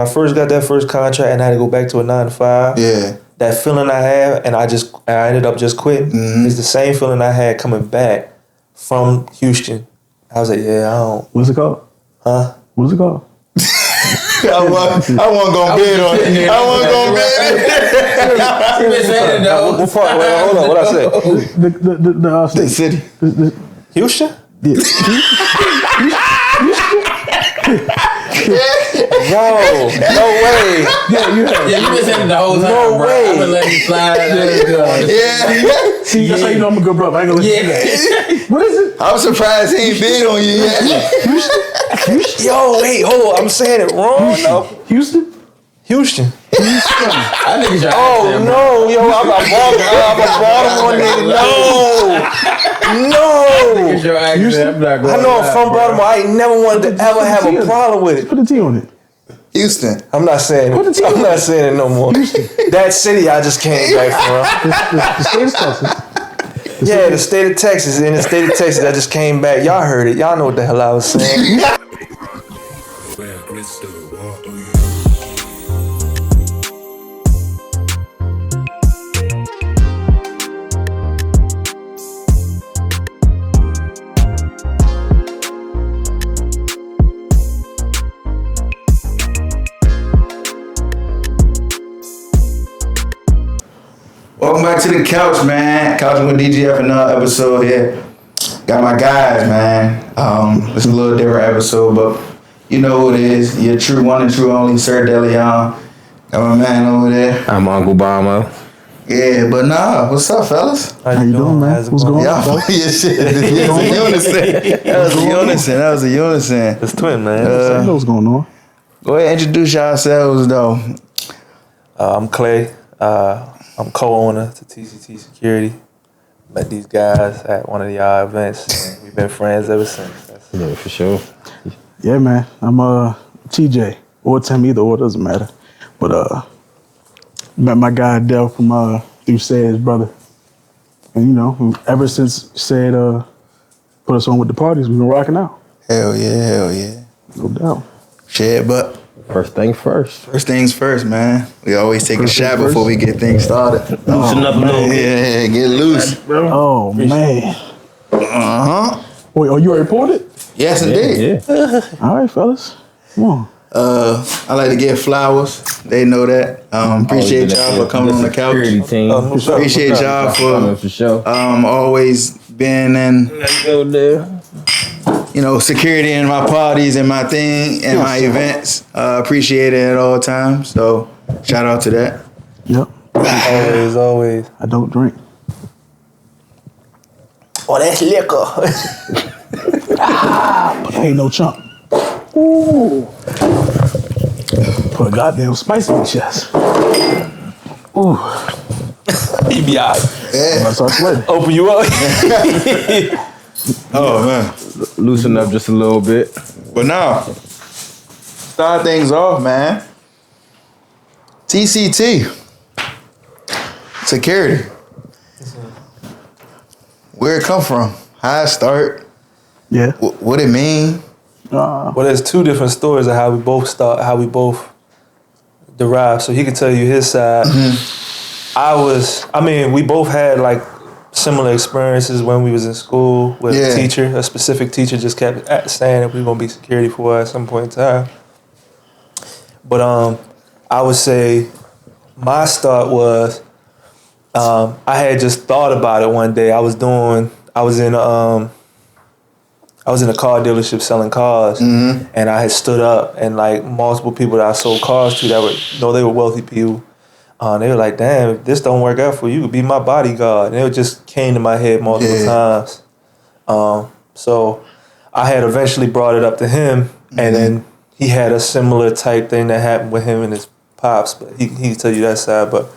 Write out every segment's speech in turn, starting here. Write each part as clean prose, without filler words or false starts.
I first got that first contract and I had to go back to a 9 to 5. Yeah. That feeling I have, and I ended up just quitting. Mm-hmm. It's the same feeling I had coming back from Houston. I was like, yeah, I don't. What's it called? Huh? What's it called? I wasn't gonna bid on it. I wasn't gonna bid it. What part? Wait, hold on. What I say? The state. City. Houston? Yeah. Bro, no way. Yeah, you have. Yeah, you been saying it the whole time, No bro. way. I've been letting you slide. Yeah. See, that's how you know I'm a good brother. I ain't gonna let you do that. What is it? I'm surprised he ain't bid on you yet. Houston? Yo, wait, hold on. I'm saying it wrong. No. Houston? Houston. I think it's your Oh, accent, bro. no. Yo, I'm a Baltimore nigga. No. It's your accent. Houston? I'm not going I know I'm lie, from bro. Baltimore. I ain't never wanted to ever have a problem with it. Put a T on it. Houston. I'm not saying Put the it. T I'm on not it. saying it no more. That city I just came back from. The state of Texas. Yeah, the state of Texas. In the state of Texas, I just came back. Y'all heard it. Y'all know what the hell I was saying. Welcome back to the couch, man. Couchin with DGF, another episode here. Got my guys, man. It's a little different episode, but you know who it is. Your true one and true only, Sir DeLeon. Got my man over there. I'm Uncle Obama. Yeah, but nah, what's up, fellas? How you doing, man? How's it What's going on? Y'all, yeah, shit. That was a unison. It's twin, man. I know what's going on. Go ahead, introduce yourselves, though. I'm Clay. I'm co-owner to TCT Security. Met these guys at one of y'all events, and we've been friends ever since. Yeah, for sure. Yeah, man. I'm TJ or Tim, either or, doesn't matter. But met my guy Del from through Said's brother, and you know, ever since Said put us on with the parties, we've been rocking out. Hell yeah. No doubt. Shit, but First thing first. first things first, man. We always take First a shot things before we get things started. Loosen up a little bit. Yeah, get loose. Oh man. Uh-huh. Wait, are you reported? Yes, indeed. Yeah. All right, fellas. Come on. I like to give flowers. They know that. Appreciate y'all for coming on the couch. Security team. Appreciate y'all Coming for for sure. always being in, Go there. you know, security in my parties and my thing and my events. Appreciate it at all times. So shout out to that. Yep. Always. I don't drink. Oh, that's liquor. But I ain't no chump. Ooh. Put a goddamn spice in my chest. Ooh. You be all right. I start sweating. Open you up. Oh man. Loosen up just a little bit. But now, start things off, man. TCT. Security. Where it come from? How it start? Yeah. What it mean? Well, there's two different stories of how we both start, how we both derived. So he can tell you his side. We both had like similar experiences when we was in school with a teacher. A specific teacher just kept saying that we were gonna be security for us at some point in time. But I would say my start was I had just thought about it one day. I was in a car dealership selling cars, and I had stood up, and like multiple people that I sold cars to they were wealthy people. They were like, "Damn, if this don't work out for you, you could be my bodyguard." And it just came to my head multiple times. So I had eventually brought it up to him, and then he had a similar type thing that happened with him and his pops. But he can tell you that side. But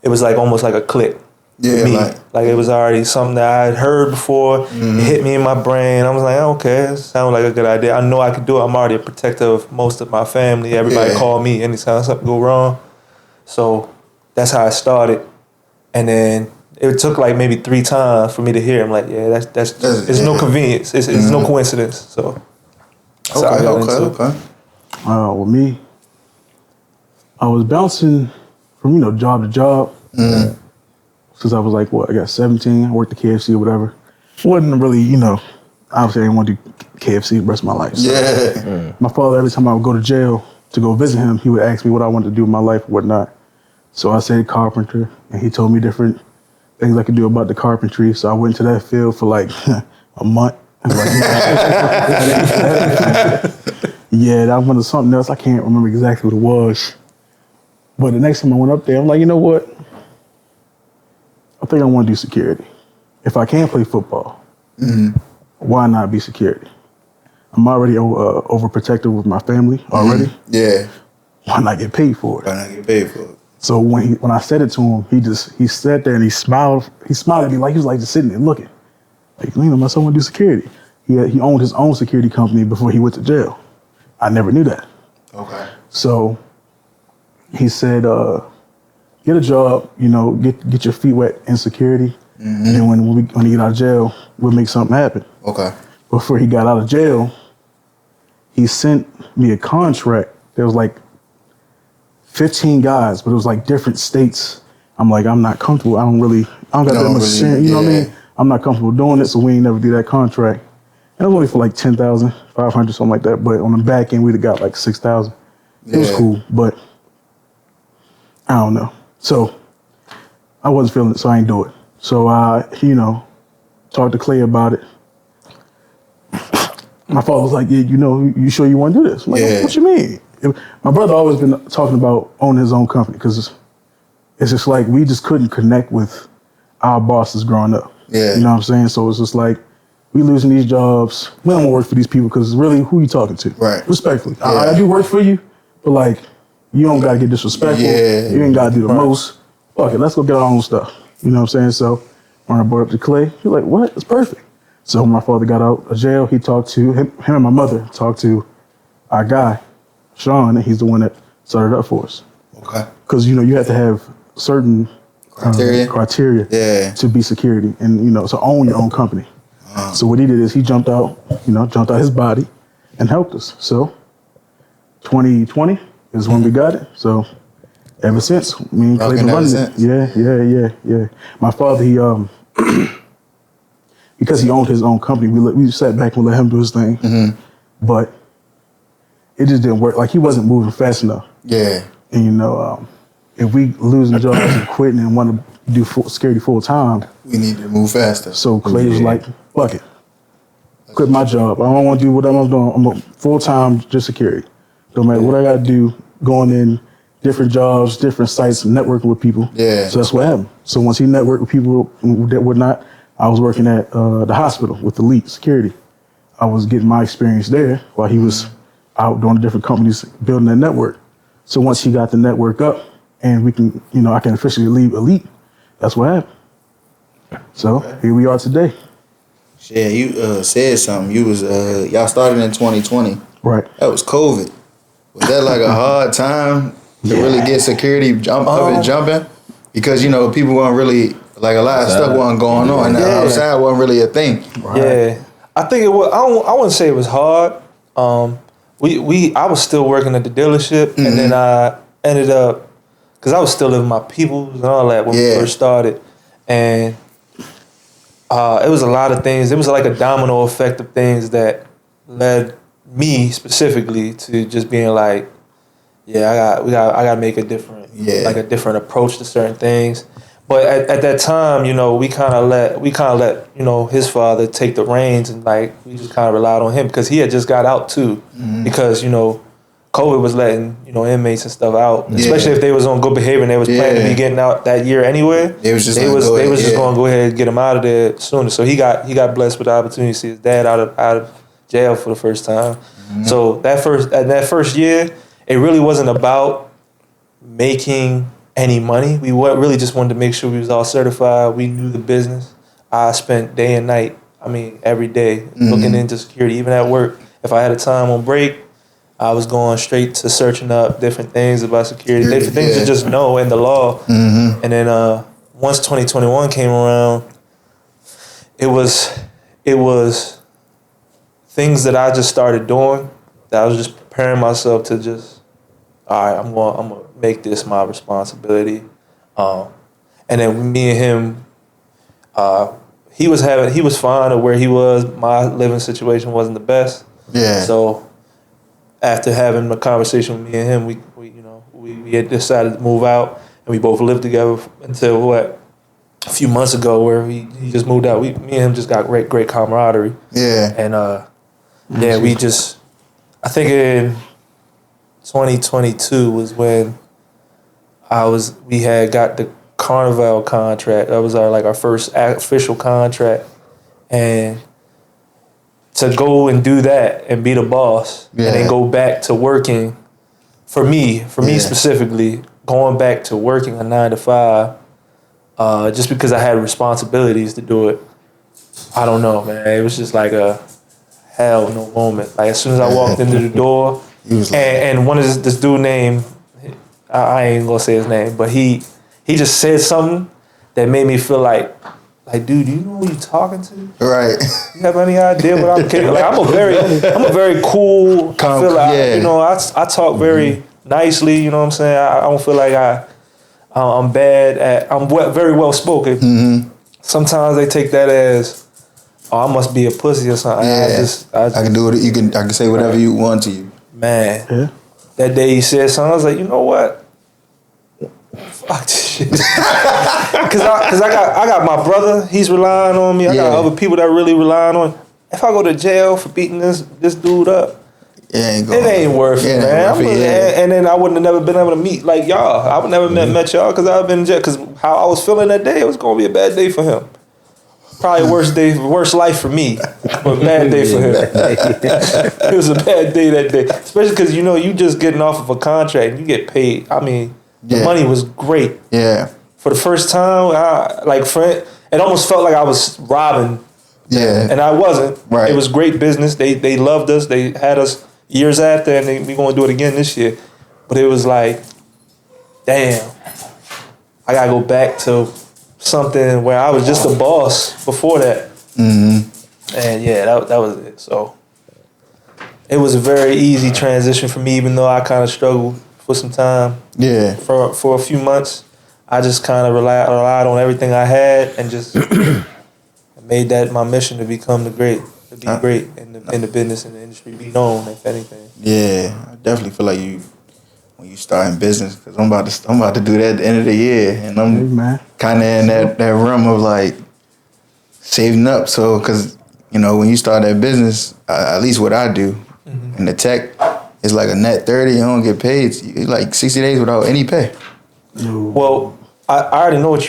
it was like almost like a click. Yeah, Me. Like it was already something that I had heard before. It hit me in my brain. I was like, okay, it sounds like a good idea. I know I could do it. I'm already a protector of most of my family. Everybody call me anytime something go wrong. So that's how I started. And then it took like maybe 3 times for me to hear him. Like, yeah, that's it's no convenience. It's no coincidence. So that's how I got into it. Okay. With me, I was bouncing from, job to job. Since I was like, I got 17. I worked at KFC or whatever. Wasn't really, obviously I didn't want to do KFC the rest of my life. So my father, every time I would go to jail to go visit him, he would ask me what I wanted to do with my life or whatnot. So I said carpenter, and he told me different things I could do about the carpentry. So I went to that field for like a month. Yeah, that was something else. I can't remember exactly what it was. But the next time I went up there, I'm like, you know what? I think I want to do security. If I can play football, why not be security? I'm already overprotective with my family already. Yeah. Why not get paid for it? Why not get paid for it? So when I said it to him, he sat there and he smiled. He smiled at me like he was like just sitting there looking. Like, my son want to do security. He owned his own security company before he went to jail. I never knew that. Okay. So he said, get a job, get your feet wet in security. And then when you get out of jail, we'll make something happen. Okay. Before he got out of jail, he sent me a contract. There was like 15 guys, but it was like different states. I'm like, I'm not comfortable. I don't got that much experience. You know what I mean? I'm not comfortable doing it, so we ain't never do that contract. And it was only for like 10,500, something like that. But on the back end, we'd have got like 6,000. It was cool, but I don't know. So I wasn't feeling it, so I ain't do it. So I, talked to Clay about it. My father was like, yeah, you sure you want to do this? I'm like, what you mean? My brother always been talking about owning his own company because it's just like we just couldn't connect with our bosses growing up. Yeah. You know what I'm saying? So it's just like we losing these jobs. We don't want to work for these people because really, who you talking to? Right. Respectfully. Yeah. I do work for you, but like, you don't got to get disrespectful. Yeah. You ain't got to do the most. Fuck it, let's go get our own stuff. You know what I'm saying? So when I brought up to Clay, he was like, what? It's perfect. So when my father got out of jail, he talked to him and my mother talked to our guy, Sean, and he's the one that started it up for us. Okay. Because, you have to have certain criteria to be security and, to own your own company. So what he did is he jumped out his body and helped us. So 2020 is when we got it. So ever since, me and Clay been running it. Yeah. My father, he because he owned his own company, we sat back and let him do his thing. But it just didn't work. Like he wasn't moving fast enough. Yeah. And if we losing jobs and quitting and want to do security full time, we need to move faster. So Clay was like, fuck it. Quit my job. I don't want to do what I'm doing. I'm a full time just security. Don't matter what I got to do, going in different jobs, different sites, networking with people. Yeah. So that's what happened. So once he networked with people that would not, I was working at the hospital with Elite Security. I was getting my experience there while he was out doing different companies, building that network. So once he got the network up and we can, I can officially leave Elite, that's what happened. So here we are today. Yeah, you said something. You was y'all started in 2020. Right. That was COVID. Was that like a hard time to really get security jumping? Because people weren't really like a lot of stuff wasn't going on. And the outside wasn't really a thing. Right. Yeah, I think it was. I wouldn't say it was hard. I was still working at the dealership, and then I ended up because I was still living with my people and all that when we first started, and it was a lot of things. It was like a domino effect of things that led me specifically to just being like, I got to make a different approach to certain things. But at that time, we kind of let his father take the reins, and like we just kind of relied on him because he had just got out too, because COVID was letting inmates and stuff out, especially if they was on good behavior and they was planning to be getting out that year anyway. They was just going to go ahead and get him out of there sooner. So he got blessed with the opportunity to see his dad out of jail for the first time. So that first year, it really wasn't about making any money. We really just wanted to make sure we was all certified. We knew the business. I spent day and night, every day looking into security, even at work. If I had a time on break, I was going straight to searching up different things about security, different things to just know in the law. And then once 2021 came around, it was things that I just started doing, that I was just preparing myself to just all right, I'm gonna make this my responsibility. And then me and him, he was fine at where he was. My living situation wasn't the best. Yeah. So after having a conversation with me and him, we had decided to move out, and we both lived together until a few months ago, where he just moved out. Me and him just got great camaraderie. Yeah. And we just, I think in 2022 was when we had got the Carnival contract. That was our first official contract, and to go and do that and be the boss, and then go back to working. For me specifically, going back to working a 9 to 5, just because I had responsibilities to do it. I don't know, man. It was just like a hell no moment. Like as soon as I walked into the door, and one of this dude named, I ain't gonna say his name, but he just said something that made me feel like, dude, do you know who you talking to? Right. You have any idea what I'm kidding? Like I'm a very cool. I talk very nicely. You know what I'm saying? I don't feel like I'm bad at. I'm very well spoken. Mm-hmm. Sometimes they take that as, I must be a pussy or something. Yeah. I can do it. I can say whatever you want to you. Man. Yeah. That day he said something. I was like, you know what? Fuck this shit. Cause I got my brother, he's relying on me. I got other people that really relying on. If I go to jail for beating this dude up, it ain't worth it, man. And then I wouldn't have never been able to meet like y'all. I would never met y'all because I've been in jail. Cause how I was feeling that day, it was gonna be a bad day for him. Probably worst life for me, but bad day for him. It was a bad day that day, especially because you just getting off of a contract and you get paid. I mean, the money was great. Yeah. For the first time, it almost felt like I was robbing. Yeah. And I wasn't. Right. It was great business. They loved us. They had us years after, and we're gonna do it again this year. But it was like, damn, I gotta go back to something where I was just a boss before that. Mm-hmm. And that was it. So it was a very easy transition for me, even though I kind of struggled for some time. Yeah. For a few months, I just kind of relied on everything I had and just made that my mission to become great in the business and the industry, be known, if anything. Yeah, I definitely feel like when you start in business, because I'm about to do that at the end of the year, and I'm kind of in that realm of like saving up. So, because when you start that business, at least what I do in the tech, it's like a net 30. You don't get paid. It's like 60 days without any pay. Well, I already know what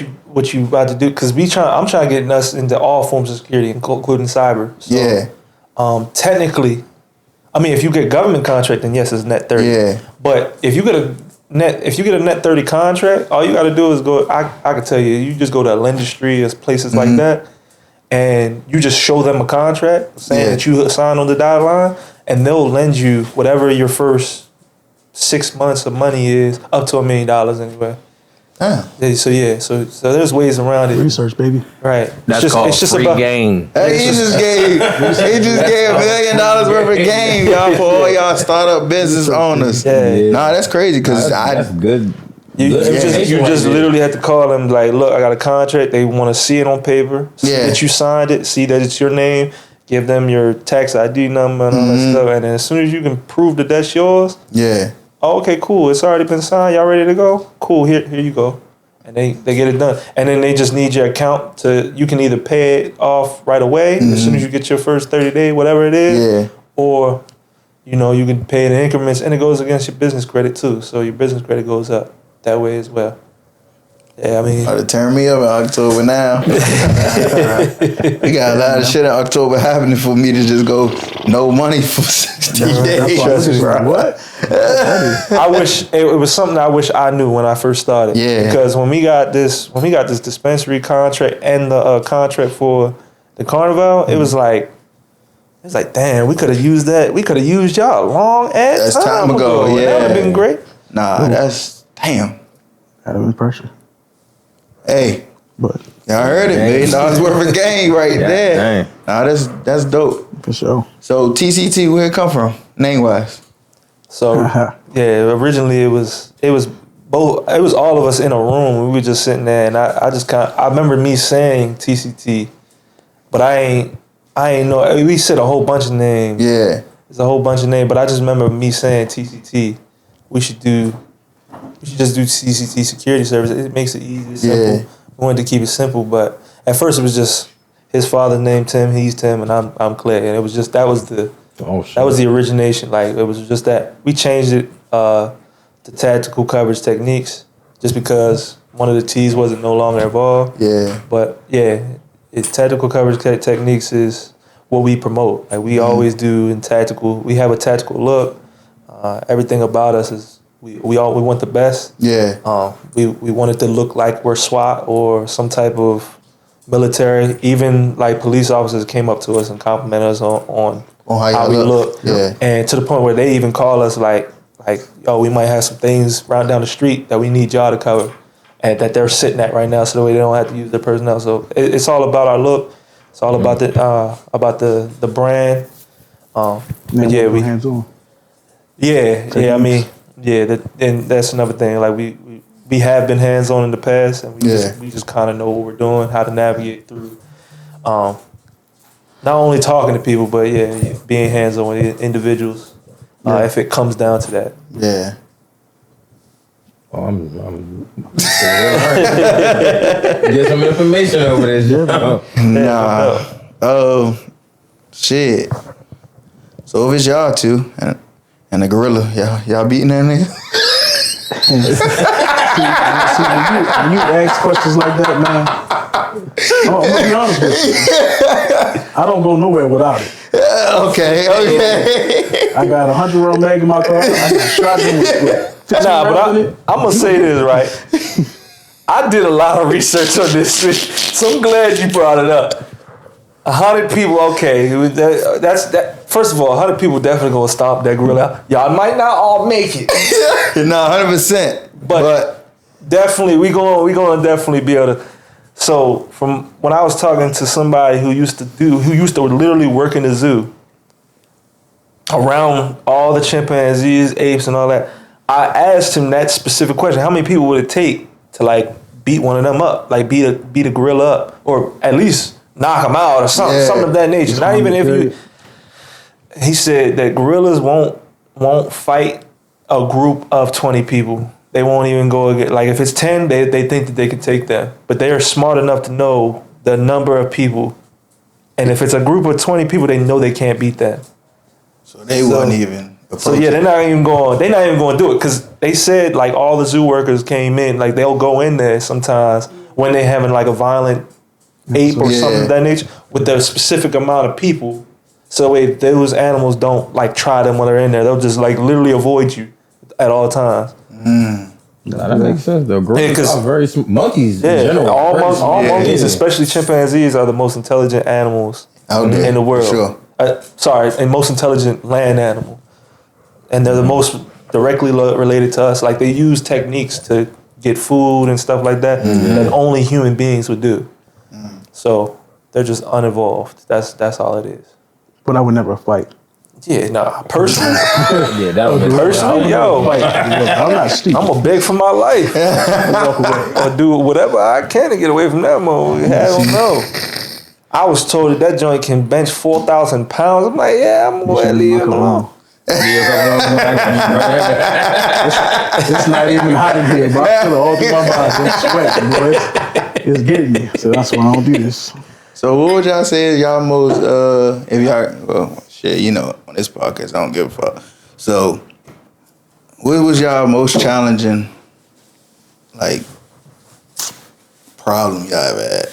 you about to do, because I'm trying to get us into all forms of security, including cyber. So, technically, I mean, if you get government contract, then yes, it's net 30. Yeah. But if you get a net 30 contract, all you got to do is go. I can tell you just go to Lendistry or places like that, and you just show them a contract saying that you signed on the dotted line, and they'll lend you whatever your first 6 months of money is, up to $1 million anyway. So there's ways around it. Research, baby. Right. It's just free game. Hey, he just gave $1 million worth of game, y'all, for all y'all startup business owners. Yeah. Nah, that's crazy because that's good. You just literally have to call them like, look, I got a contract. They want to see it on paper, see that you signed it, see that it's your name. Give them your tax ID number and all that stuff, and then as soon as you can prove that that's yours, oh, okay, cool. It's already been signed. Y'all ready to go? Cool. Here you go. And they get it done. And then they just need your account you can either pay it off right away as soon as you get your first 30 day, whatever it is, or you can pay it in increments, and it goes against your business credit too. So your business credit goes up that way as well. Yeah, I mean, about to turn me up in October now. We got a lot of shit in October happening for me to just go no money for 60 days. What? I wish it was something I wish I knew when I first started. Yeah. Because when we got this dispensary contract and the contract for the Carnival, it was like, damn, we could have used that. We could have used y'all a long ass time ago. Yeah, that would have been great. Nah, that's damn. That'd have been pressure. Hey, but y'all heard it, $1 million worth of game right there. Dang. Nah, that's dope for sure. So TCT, where it come from, name wise? So yeah, originally it was both. It was all of us in a room. We were just sitting there, and I remember me saying TCT, but I ain't know. We said a whole bunch of names. Yeah. There's a whole bunch of names, but I just remember me saying TCT. We should just do TCT security service. It makes it easy, simple. Yeah. We wanted to keep it simple, but at first it was just his father named Tim, he's Tim, and I'm Clay, and it was just that was the origination. Like it was just that we changed it to tactical coverage techniques just because one of the T's wasn't no longer involved. Yeah. But yeah, tactical coverage techniques is what we promote. Like we always do in tactical. We have a tactical look. Everything about us is we want the best. Yeah. We want it to look like we're SWAT or some type of military. Even like police officers came up to us and complimented us on how we look. Yeah. And to the point where they even call us like, yo, we might have some things right down the street that we need y'all to cover, and that they're sitting at right now, so that way they don't have to use their personnel. So it's all about our look. It's all about the brand. But yeah, we hands on. Yeah, I mean, and that's another thing. Like we have been hands on in the past, and we just kind of know what we're doing, how to navigate through. Not only talking to people, but being hands on with individuals. If it comes down to that. Yeah. Oh, I'm get some information over this. Nah. Shit. So if it's y'all two and the gorilla, y'all beating that nigga? See, when you ask questions like that, man, I'm gonna be honest with you. I don't go nowhere without it. Okay. I got 100 round mag in my car. I got shotgun with 15 rounds in it. I'm gonna say this right. I did a lot of research on this shit, so I'm glad you brought it up. 100 people, okay. That's that. First of all, 100 people definitely gonna stomp that gorilla. Y'all might not all make it. No, 100%. But definitely, we gonna definitely be able to. So from when I was talking to somebody who used to literally work in the zoo, around all the chimpanzees, apes, and all that, I asked him that specific question: how many people would it take to like beat one of them up, like beat a gorilla up, or at least knock him out, or something of that nature? Not even if you. He said that gorillas won't fight a group of 20 people. They won't even go against, like if it's 10, they think that they can take them. But they are smart enough to know the number of people. And if it's a group of 20 people, they know they can't beat that. So they wouldn't even approach. So yeah, they're not even going to do it, because they said like all the zoo workers came in, like they'll go in there sometimes when they're having like a violent ape or something of that nature with the specific amount of people. So if those animals don't like try them when they're in there, they'll just like literally avoid you at all times. Nah, that makes sense though. Gorillas are very monkeys in general. All monkeys, especially chimpanzees, are the most intelligent animals in the world. Sure. And most intelligent land animal, and they're the most directly related to us. Like they use techniques to get food and stuff like that that only human beings would do. So they're just unevolved. That's all it is. But I would never fight. Yeah, nah, personally. That was personally, yo. I'm not stupid. I'm gonna beg for my life. Or do whatever I can to get away from that mode. I don't know. I was told that joint can bench 4,000 pounds. I'm like, yeah, I'm gonna leave it alone. It's not even hot in here, bro. I feel it all through my body. I'm sweating, boy. It's getting me. So that's why I don't do this. So what would y'all say is y'all most, if y'all, shit, you know, on this podcast, I don't give a fuck. So what was y'all most challenging, like, problem y'all ever had?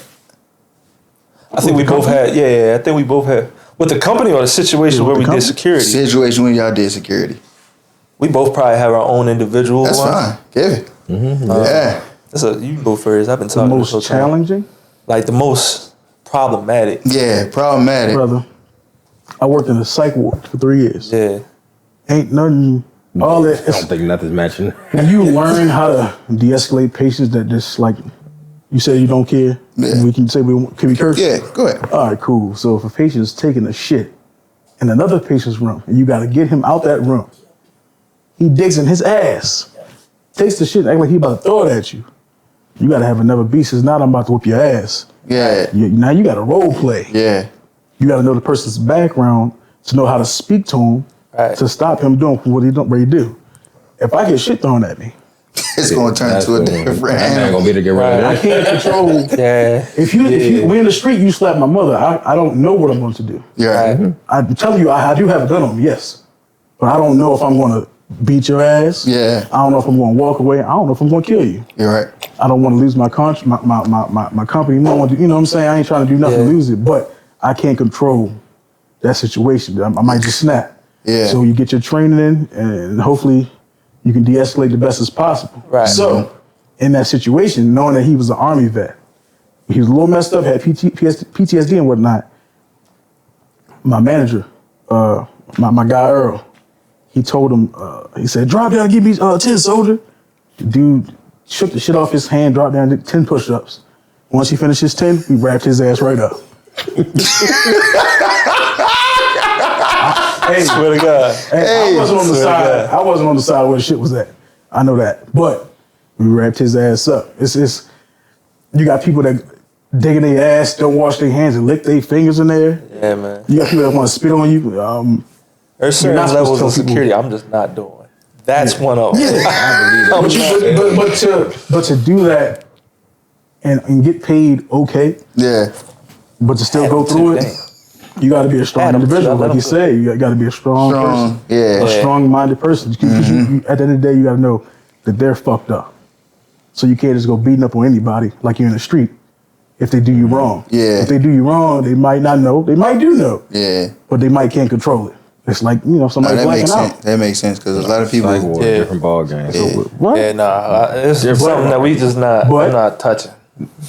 I think we both had, I think we both had. With the company or the situation where we did security? Situation when y'all did security. We both probably have our own individual That's ones. fine. Give it. Yeah. You can go first. I've been talking the most challenging? Like the most problematic. Yeah, problematic. Brother, I worked in a psych ward for 3 years. Yeah. Ain't nothing, all that. I don't think nothing's matching. When you learn how to de-escalate patients that just like, you say you don't care, we can say can we curse? Yeah, go ahead. All right, cool. So if a patient's taking a shit in another patient's room and you got to get him out that room, He digs in his ass, takes the shit, act like he about to throw it at you. You gotta have another beat. Says now I'm about to whoop your ass. Yeah. Now you gotta role play. Yeah. You gotta know the person's background to know how to speak to him to stop him doing what he do. If I get shit thrown at me, it's gonna turn into a different I'm not gonna be able to get rid of I that. can't control. If we in the street, you slap my mother. I don't know what I'm going to do. Yeah. I'm telling you, I do have a gun on me, yes, but I don't know if I'm going to beat your ass. Yeah. I don't know if I'm going to walk away. I don't know if I'm going to kill you. You're right. I don't want to lose my company. You know what I'm saying? I ain't trying to do nothing to lose it, but I can't control that situation. I might just snap. Yeah. So you get your training in, and hopefully you can de-escalate the best as possible. Right. So in that situation, knowing that he was an Army vet, he was a little messed up, had PTSD and whatnot. My manager, my guy Earl, he told him, he said, drop down, give me 10, soldier. The dude shook the shit off his hand, dropped down, did 10 push-ups. Once he finished his 10, we wrapped his ass right up. Hey, swear to God. Hey, I wasn't on the side. I wasn't on the side where the shit was at. I know that. But we wrapped his ass up. It's you got people that dig in their ass, don't wash their hands and lick their fingers in there. Yeah, man. You got people that want to spit on you. There's certain levels of security I'm just not doing. That's one of them. Yeah. I believe but to do that and get paid okay, but to still go through it, you got to be a strong individual, like you say. You got to be a strong person, a strong-minded person. Because you, at the end of the day, you got to know that they're fucked up. So you can't just go beating up on anybody like you're in the street if they do you wrong. If they do you wrong, they might not know. They might do know. But they might can't control it. It's like, somebody blacking out. That makes sense because a lot of people different ball games. What? It's something that we just not. I'm not touching.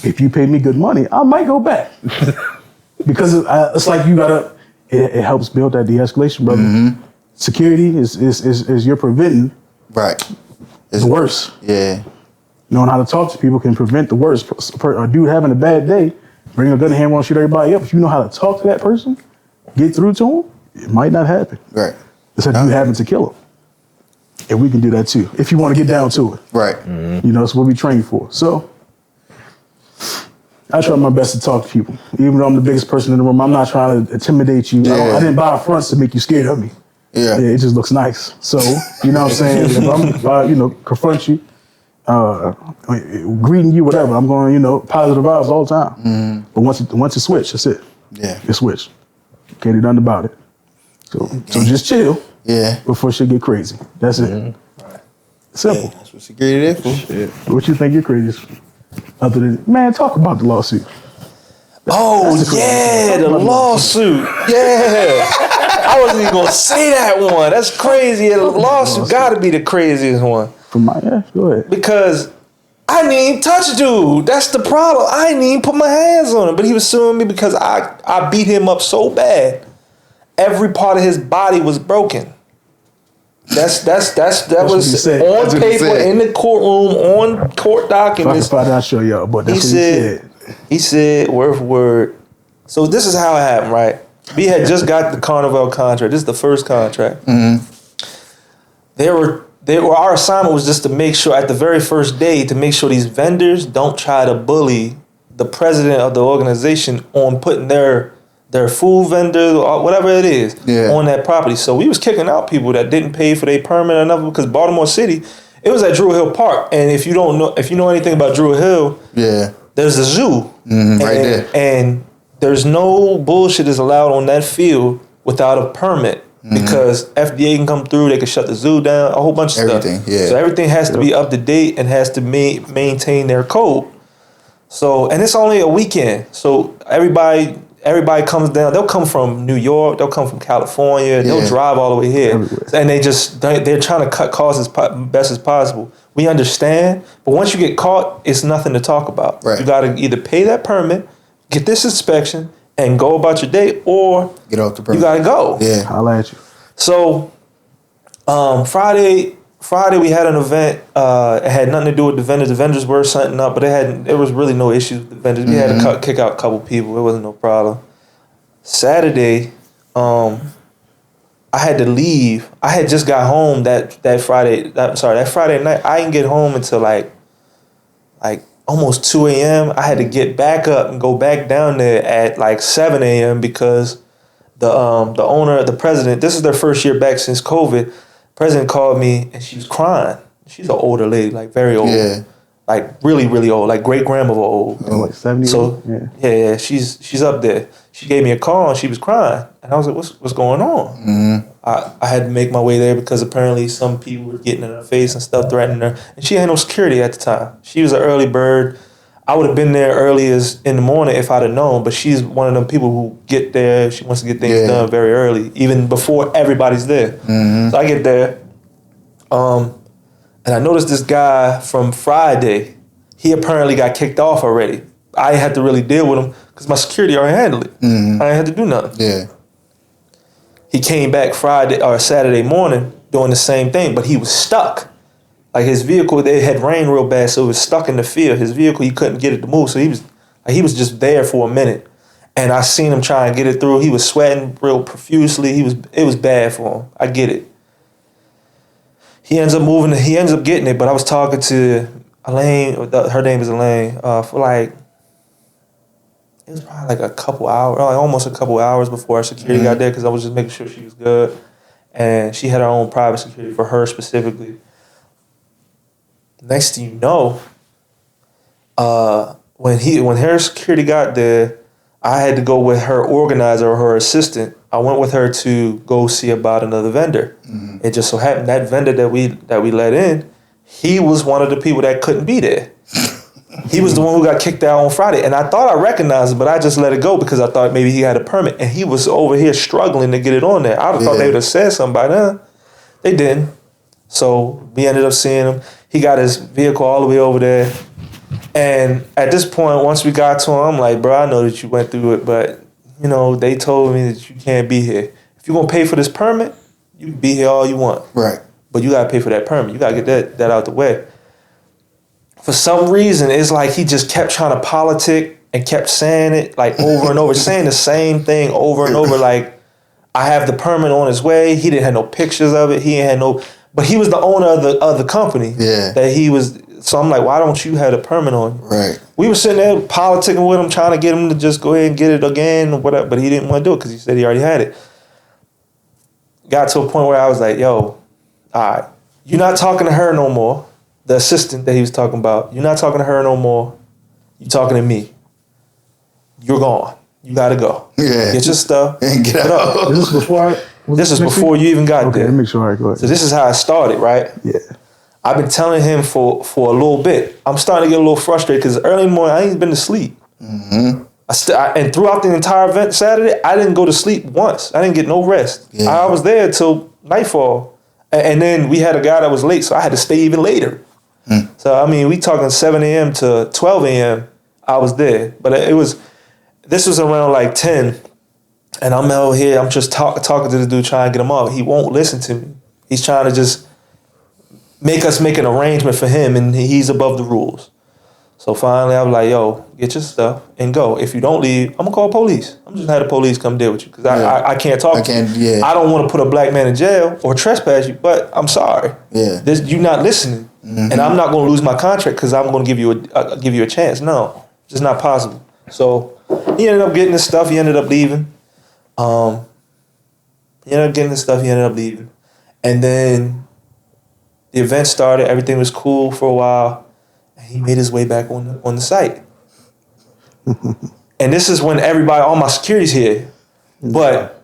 If you pay me good money, I might go back because it's like you gotta. It helps build that de-escalation, brother. Security is you're preventing the worst. Knowing how to talk to people can prevent the worst. A dude having a bad day, bring a gun in hand, want to shoot everybody up. If you know how to talk to that person, get through to him, it might not happen. It's like you having to kill him. And we can do that too, if you want to get down to it. It's what we train for. So I try my best to talk to people. Even though I'm the biggest person in the room, I'm not trying to intimidate you. I didn't buy fronts to make you scared of me. It just looks nice. So, you know what I'm saying? If I'm, confront you, greeting you, whatever, I'm going, positive vibes all the time. But once it switch, that's it. It switch. Can't do nothing about it. So just chill. Before shit get crazy. That's it. Simple. That's what security is for. Shit. What you think you're crazy? Other than, man, talk about the lawsuit. The lawsuit. I wasn't even gonna say that one. That's crazy. The lawsuit gotta be the craziest one. Go ahead. Because I didn't even touch dude. That's the problem. I didn't even put my hands on him. But he was suing me because I beat him up so bad. Every part of his body was broken. That was on paper in the courtroom on court documents. If I find out, I'll show y'all. But that's what he said. He said word for word. So this is how it happened, right? We had just got the Carnival contract. This is the first contract. Our assignment was just to make sure at the very first day to make sure these vendors don't try to bully the president of the organization on putting their food vendors or whatever it is on that property. So we was kicking out people that didn't pay for their permit or nothing because Baltimore City, it was at Drew Hill Park. And if you know anything about Drew Hill, there's a zoo right there. And there's no bullshit is allowed on that field without a permit because FDA can come through, they can shut the zoo down, a whole bunch of stuff. So everything has to be up to date and has to maintain their code. So, and it's only a weekend. So everybody comes down. They'll come from New York. They'll come from California. They'll drive all the way here. And they're trying to cut costs as best as possible. We understand. But once you get caught, it's nothing to talk about. You got to either pay that permit, get this inspection, and go about your day, or get off the permit. You got to go. Holla at you. So Friday we had an event. It had nothing to do with the vendors. The vendors were setting up, but there was really no issues with the vendors. We had to kick out a couple people. It wasn't no problem. Saturday, I I had to leave. I had just got home that Friday night. I didn't get home until like almost 2 a.m. I had to get back up and go back down there at like 7 a.m. because the owner, the president, this is their first year back since COVID. President called me and she was crying. She's an older lady, like very old. Yeah. Like really, really old, like great grandmother old. Oh, like 70. So yeah, she's up there. She gave me a call and she was crying, and I was like, "What's going on?" Mm-hmm. I had to make my way there because apparently some people were getting in her face and stuff, threatening her, and she had no security at the time. She was an early bird. I would have been there early as in the morning if I'd have known, but she's one of them people who get there. She wants to get things done very early, even before everybody's there. Mm-hmm. So I get there. And I noticed this guy from Friday, he apparently got kicked off already. I didn't have to really deal with him because my security already handled it. Mm-hmm. I didn't have to do nothing. Yeah. He came back Friday or Saturday morning doing the same thing, but he was stuck. Like his vehicle, it had rained real bad, so it was stuck in the field. His vehicle, he couldn't get it to move, so he was just there for a minute. And I seen him try and get it through. He was sweating real profusely. It was bad for him. I get it. He ends up moving. He ends up getting it. But I was talking to Elaine. Her name is Elaine. For like, it was probably like a couple hours, like almost a couple hours before our security got there, because I was just making sure she was good, and she had her own private security for her specifically. Next thing you know, when her security got there, I had to go with her organizer or her assistant. I went with her to go see about another vendor. Mm-hmm. It just so happened that vendor that we let in, he was one of the people that couldn't be there. He was the one who got kicked out on Friday. And I thought I recognized him, but I just let it go because I thought maybe he had a permit. And he was over here struggling to get it on there. I thought they would have said something by now. They didn't. So we ended up seeing him. He got his vehicle all the way over there. And at this point, once we got to him, I'm like, bro, I know that you went through it, but, you know, they told me that you can't be here. If you're going to pay for this permit, you can be here all you want. Right. But you got to pay for that permit. You got to get that out the way. For some reason, it's like he just kept trying to politic and kept saying it like over and over, saying the same thing over and over. Like, I have the permit on his way. He didn't have no pictures of it. He ain't had no, but he was the owner of the company. Yeah. That he was. So I'm like, why don't you have the permit on? Right. We were sitting there politicking with him, trying to get him to just go ahead and get it again or whatever, but he didn't want to do it because he said he already had it. Got to a point where I was like, yo, all right, you're not talking to her no more. The assistant that he was talking about, you're not talking to her no more. You're talking to me. You're gone. You got to go. Yeah. Get your stuff and get out. This is before you even got there. Okay, make sure I go ahead. So this is how it started, right? Yeah. I've been telling him for a little bit. I'm starting to get a little frustrated because early in the morning, I ain't been to sleep. Mm-hmm. And throughout the entire event Saturday, I didn't go to sleep once. I didn't get no rest. Yeah. I was there till nightfall. And then we had a guy that was late, so I had to stay even later. Mm. So, I mean, we talking 7 a.m. to 12 a.m. I was there. But this was around like 10. And I'm out here, I'm just talking to the dude trying to get him off. He won't listen to me. He's trying to just make us make an arrangement for him, and he's above the rules. So finally, I was like, yo, get your stuff and go. If you don't leave, I'm going to call police. I'm just going to have the police come deal with you because I can't talk to you. Yeah. I don't want to put a black man in jail or trespass you, but I'm sorry. Yeah. You're not listening. Mm-hmm. And I'm not going to lose my contract because I'm going to give you a chance. No, it's just not possible. So he ended up getting his stuff. He ended up leaving. And then the event started. Everything was cool for a while. And he made his way back on the site. And this is when all my security's here. But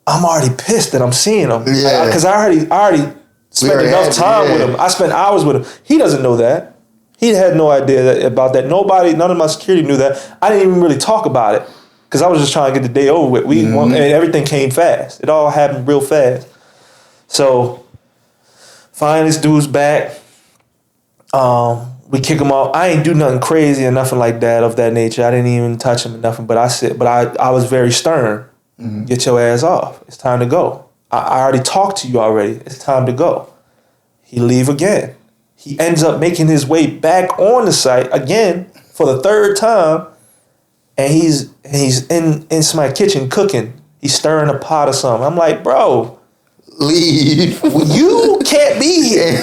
I'm already pissed that I'm seeing him. Yeah. Because I already spent enough time with him. I spent hours with him. He doesn't know that. He had no idea about that. None of my security knew that. I didn't even really talk about it because I was just trying to get the day over with. And everything came fast. It all happened real fast. So finally, this dude's back. We kick him off. I ain't do nothing crazy or nothing like that of that nature. I didn't even touch him or nothing. But I was very stern. Mm-hmm. Get your ass off. It's time to go. I already talked to you already. It's time to go. He leave again. He ends up making his way back on the site again for the third time, and he's in my kitchen cooking. He's stirring a pot or something. I'm like, bro, leave. You can't be here.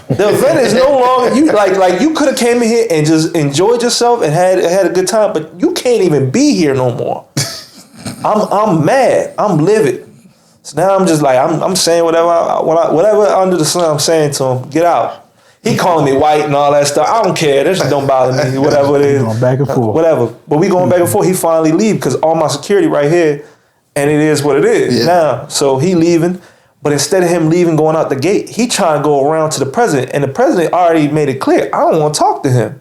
The event is no longer you. Like you could have came in here and just enjoyed yourself and had a good time, but you can't even be here no more. I'm mad. I'm livid. So now I'm just like I'm saying whatever under the sun I'm saying to him. Get out. He calling me white and all that stuff. I don't care. That shit don't bother me. Whatever it is. Going back and forth. Whatever. But we going back and forth. He finally leave because all my security right here, and it is what it is now. So he leaving, but instead of him leaving, going out the gate, he trying to go around to the president, and the president already made it clear, I don't want to talk to him.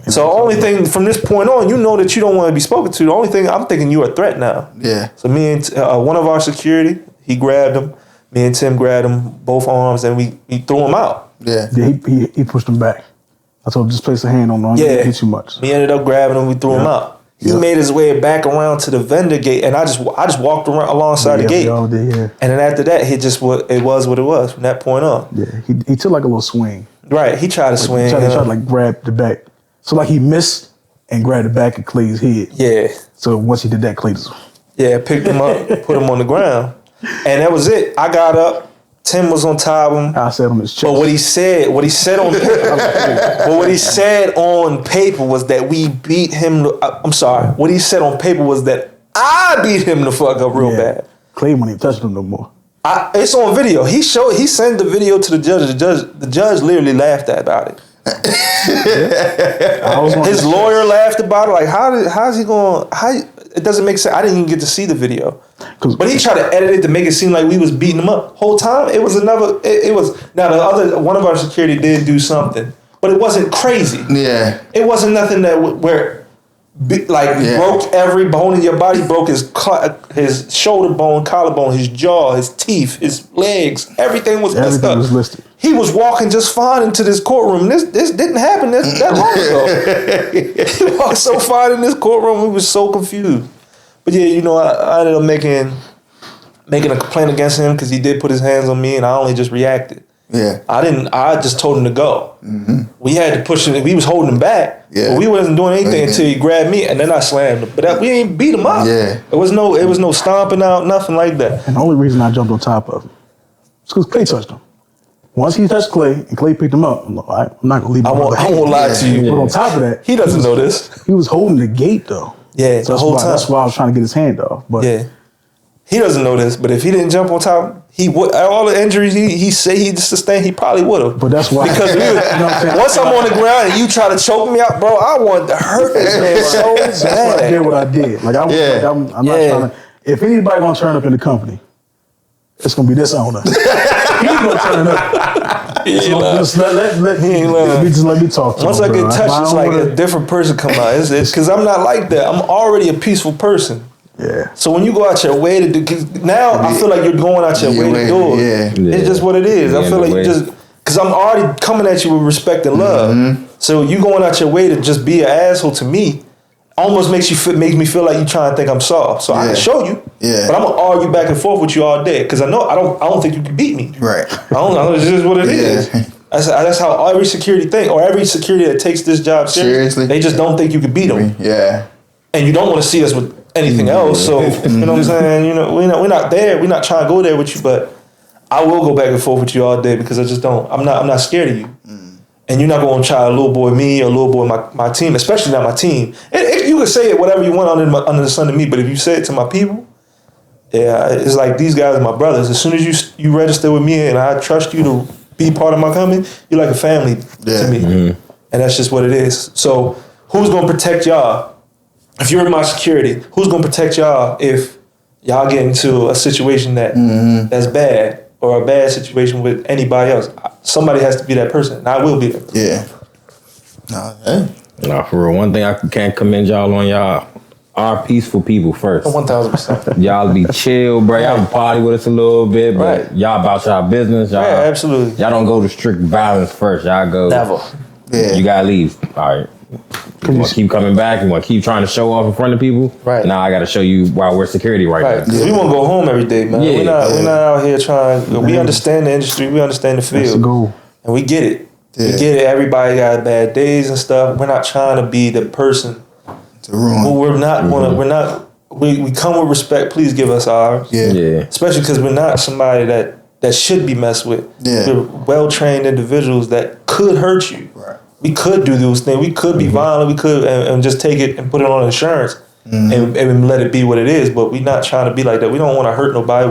So the only thing from this point on, you know that you don't want to be spoken to. The only thing I'm thinking, you're a threat now. Yeah. So me and one of our security, he grabbed him. Me and Tim grabbed him both arms, and we threw him out. Yeah. He pushed him back. I told him just place a hand on him. Yeah. Hit too much. We ended up grabbing him. We threw him out. He made his way back around to the vendor gate, and I just walked around alongside the gate. We all did, yeah. And then after that, it was what it was from that point on. Yeah, he took like a little swing. Right, he tried to swing. He tried to like grab the back. So like he missed and grabbed the back of Clay's head. Yeah. So once he did that, Clay just... Yeah, picked him up, put him on the ground. And that was it. I got up. Tim was on top of him. I sat on his chest. But what he said on paper was that we beat him. I'm sorry. What he said on paper was that I beat him the fuck up real bad. Clay wouldn't even touch him no more. It's on video. He sent the video to the judge. The judge literally laughed about it. His lawyer laughed about it. Like, how's he going? It doesn't make sense. I didn't even get to see the video, but he tried to edit it to make it seem like we was beating him up. Whole time it was another. It was now the other one of our security did do something, but it wasn't crazy. Yeah, it wasn't nothing that broke every bone in your body. Broke his shoulder bone, collarbone, his jaw, his teeth, his legs. Everything was messed up. Was listed. He was walking just fine into this courtroom. This didn't happen that long ago. He walked so fine in this courtroom. We was so confused. But yeah, I ended up making a complaint against him because he did put his hands on me, and I only just reacted. Yeah. I just told him to go. Mm-hmm. We had to push him. We was holding him back. Yeah. But we wasn't doing anything until he grabbed me, and then I slammed him. But we ain't beat him up. Yeah. It was no stomping out, nothing like that. And the only reason I jumped on top of him was because Clay touched him. Once he touched Clay and Clay picked him up, I'm not gonna leave him. I won't lie to you. But on top of that, he doesn't know this. He was holding the gate though. Yeah, so the whole time. That's why I was trying to get his hand off. But yeah, he doesn't know this. But if he didn't jump on top, he would. All the injuries he said he sustained, he probably would have. But that's why. Because once I'm on the ground and you try to choke me out, bro, I wanted to hurt this man so bad. That's why I did what I did. Like I'm not trying to. If anybody gonna turn up in the company, it's gonna be this owner. He's gonna turn up. Just let me talk to Once him, I get touched, it's like a different person come out. It's because I'm not like that. I'm already a peaceful person. Yeah. So when you go out your way to do, cause now I feel like you're going out your way to do it. Yeah. It's just what it is. I feel like you just, because I'm already coming at you with respect and love. Mm-hmm. So you going out your way to just be an asshole to me almost makes me feel like you trying to think I'm soft. So I can show you. Yeah. But I'm gonna argue back and forth with you all day because I know I don't think you can beat me. Right. I don't know. It's just what it is. That's how every security think, or every security that takes this job seriously, they just don't think you can beat them. Yeah. And you don't want to see us with anything else. So you know what I'm saying? We're not there. We're not trying to go there with you, but I will go back and forth with you all day because I just don't. I'm not scared of you. And you're not going to try to little boy me or little boy my team, especially not my team. You can say it whatever you want under the sun to me, but if you say it to my people, it's like these guys are my brothers. As soon as you register with me and I trust you to be part of my company, you're like a family to me. Mm-hmm. And that's just what it is. So who's going to protect y'all? If you're in my security, who's going to protect y'all if y'all get into a situation that's bad? Or a bad situation with anybody else. Somebody has to be that person. And I will be there. Yeah. Nah, for real. One thing I can't commend y'all on, y'all are peaceful people first. 1,000%. Y'all be chill, bro. Y'all party with us a little bit, but y'all about y'all business. Y'all, absolutely. Y'all don't go to strict violence first. Y'all go. Never. Yeah. You gotta leave. All right. You want to keep coming back? You want to keep trying to show off in front of people? Right. Now I got to show you why we're security now. Because we want to go home every day, man. Yeah, we're not out here trying. We understand the industry. We understand the field. That's the goal. And we get it. Yeah. We get it. Everybody got bad days and stuff. We're not trying to be the person to ruin. We're not we come with respect. Please give us ours. Yeah. Especially because we're not somebody that should be messed with. Yeah. We're well-trained individuals that could hurt you. Right. We could do those things. We could be violent. We could and just take it and put it on insurance and let it be what it is. But we're not trying to be like that. We don't want to hurt nobody.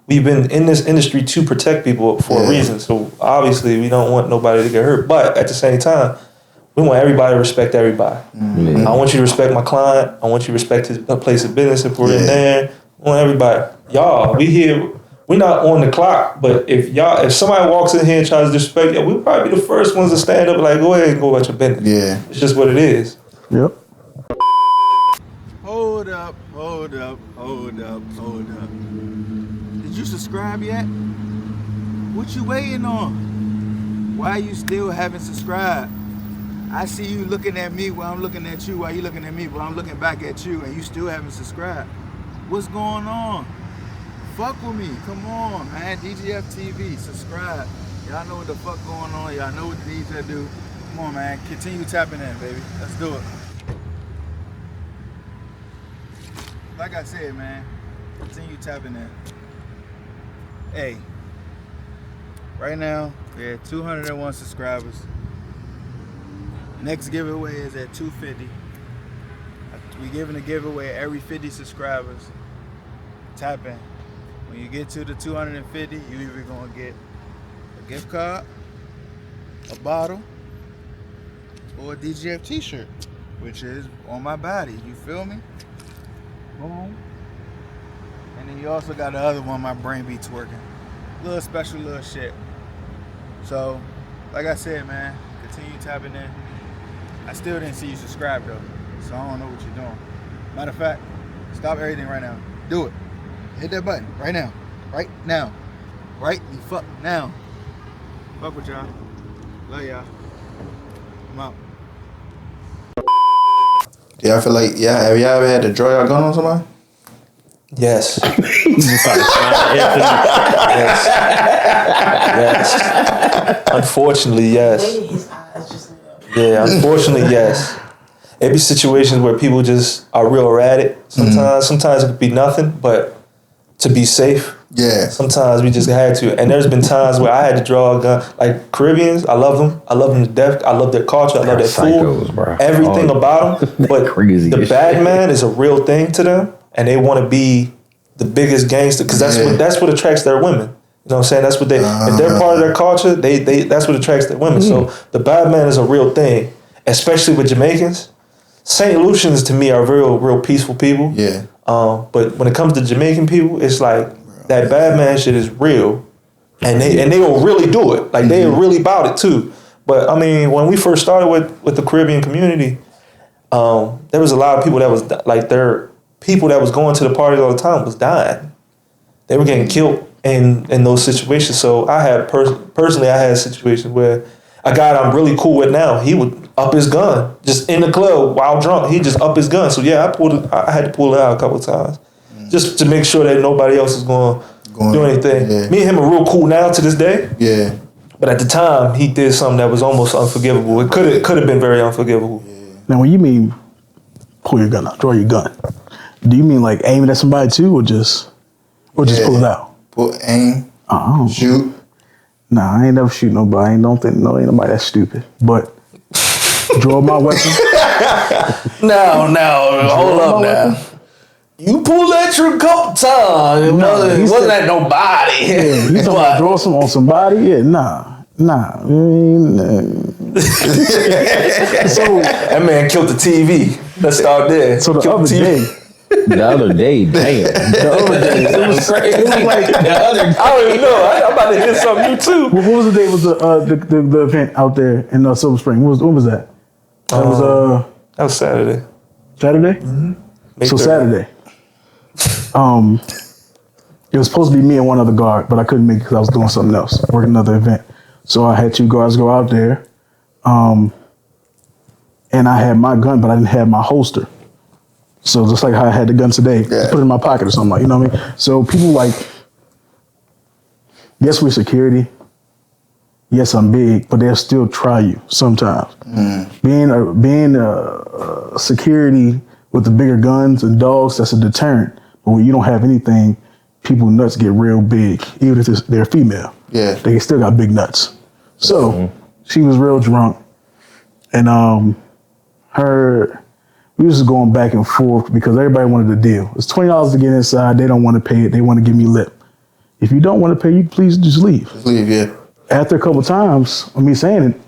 We've been in this industry to protect people for a reason. So obviously we don't want nobody to get hurt. But at the same time, we want everybody to respect everybody. I want you to respect my client. I want you to respect his place of business if we're in there. I want everybody. Y'all, we here. We're not on the clock, but if somebody walks in here and tries to disrespect you, we'll probably be the first ones to stand up and like, go ahead and go about your business. Yeah. It's just what it is. Yep. Hold up. Did you subscribe yet? What you waiting on? Why you still haven't subscribed? I see you looking at me while I'm looking at you, while you looking at me while I'm looking back at you, and you still haven't subscribed. What's going on? Fuck with me. Come on, man. DGF Tv. Subscribe. Y'all know what the fuck going on. Y'all know what the DJ do. Come on, man. Continue tapping in, baby. Let's do it. Like I said, man, continue tapping in. Hey, right now, we're at 201 subscribers. Next giveaway is at 250. We're giving a giveaway every 50 subscribers. Tap in. When you get to the 250, you either gonna get a gift card, a bottle, or a DGF t-shirt, which is on my body. You feel me? Boom. And then you also got the other one, my brain be twerking. Little special little shit. So, like I said, man, continue tapping in. I still didn't see you subscribe though, so I don't know what you're doing. Matter of fact, stop everything right now. Do it. Hit that button right now. Right now. Right the fuck now. Fuck with y'all. Love y'all. I'm out. Yeah, I feel like, have y'all ever had to draw your gun on somebody? Yes. Yes. Unfortunately, yes. Yeah, unfortunately, yes. It be situations where people just are real erratic. Sometimes it could be nothing, but to be safe. Yeah. Sometimes we just had to. And there's been times where I had to draw a gun. Like Caribbeans, I love them. I love them to death. I love their culture. I love their food. Bro. Everything about them. But the bad man is a real thing to them. And they want to be the biggest gangster. Because that's what attracts their women. You know what I'm saying? That's what they, if they're part of their culture, that's what attracts their women. So the bad man is a real thing. Especially with Jamaicans. St. Lucians to me are real peaceful people. Yeah. But when it comes to Jamaican people, it's like that bad man shit is real, and they will really do it. Like they really about it too. But I mean, when we first started with the Caribbean community, there was a lot of people that was like people that was going to the parties all the time was dying. They were getting killed in those situations. So I had personally I had situations where a guy that I'm really cool with now, he would up his gun just in the club while drunk. He just up his gun. So yeah, I had to pull it out a couple of times just to make sure that nobody else is going to do anything. Yeah. Me and him are real cool now to this day. Yeah. But at the time, he did something that was almost unforgivable. It could have been very unforgivable. Yeah. Now, when you mean pull your gun out, draw your gun, do you mean like aiming at somebody too, or just pull it out? Aim. Shoot. Nah, I ain't never shoot nobody. Ain't nobody that stupid. But draw my weapon. No, hold up now. You pulled that trigger a couple times. It wasn't at nobody. Yeah, you talking about draw some on somebody? Yeah, nah. So that man killed the TV. Let's start there. So the other day, damn. The other day, it was crazy. It was like I don't even know. I'm about to hit something new too. What was the day? Was the event out there in Silver Spring? What was that? That was Saturday. Saturday? Mm-hmm. So Saturday. It was supposed to be me and one other guard, but I couldn't make it because I was doing something else, working another event. So I had two guards go out there, and I had my gun, but I didn't have my holster. So just like how I had the gun today, put it in my pocket or something, like, you know what I mean? So people like, yes, we're security. Yes, I'm big, but they'll still try you sometimes. Being a security with the bigger guns and dogs, that's a deterrent. But when you don't have anything, people nuts get real big, even if they're female. Yeah. They still got big nuts. So she was real drunk, and we was just going back and forth because everybody wanted a deal. It's $20 to get inside. They don't want to pay it. They want to give me lip. If you don't want to pay, you please just leave. Just leave, yeah. After a couple of times of me saying it,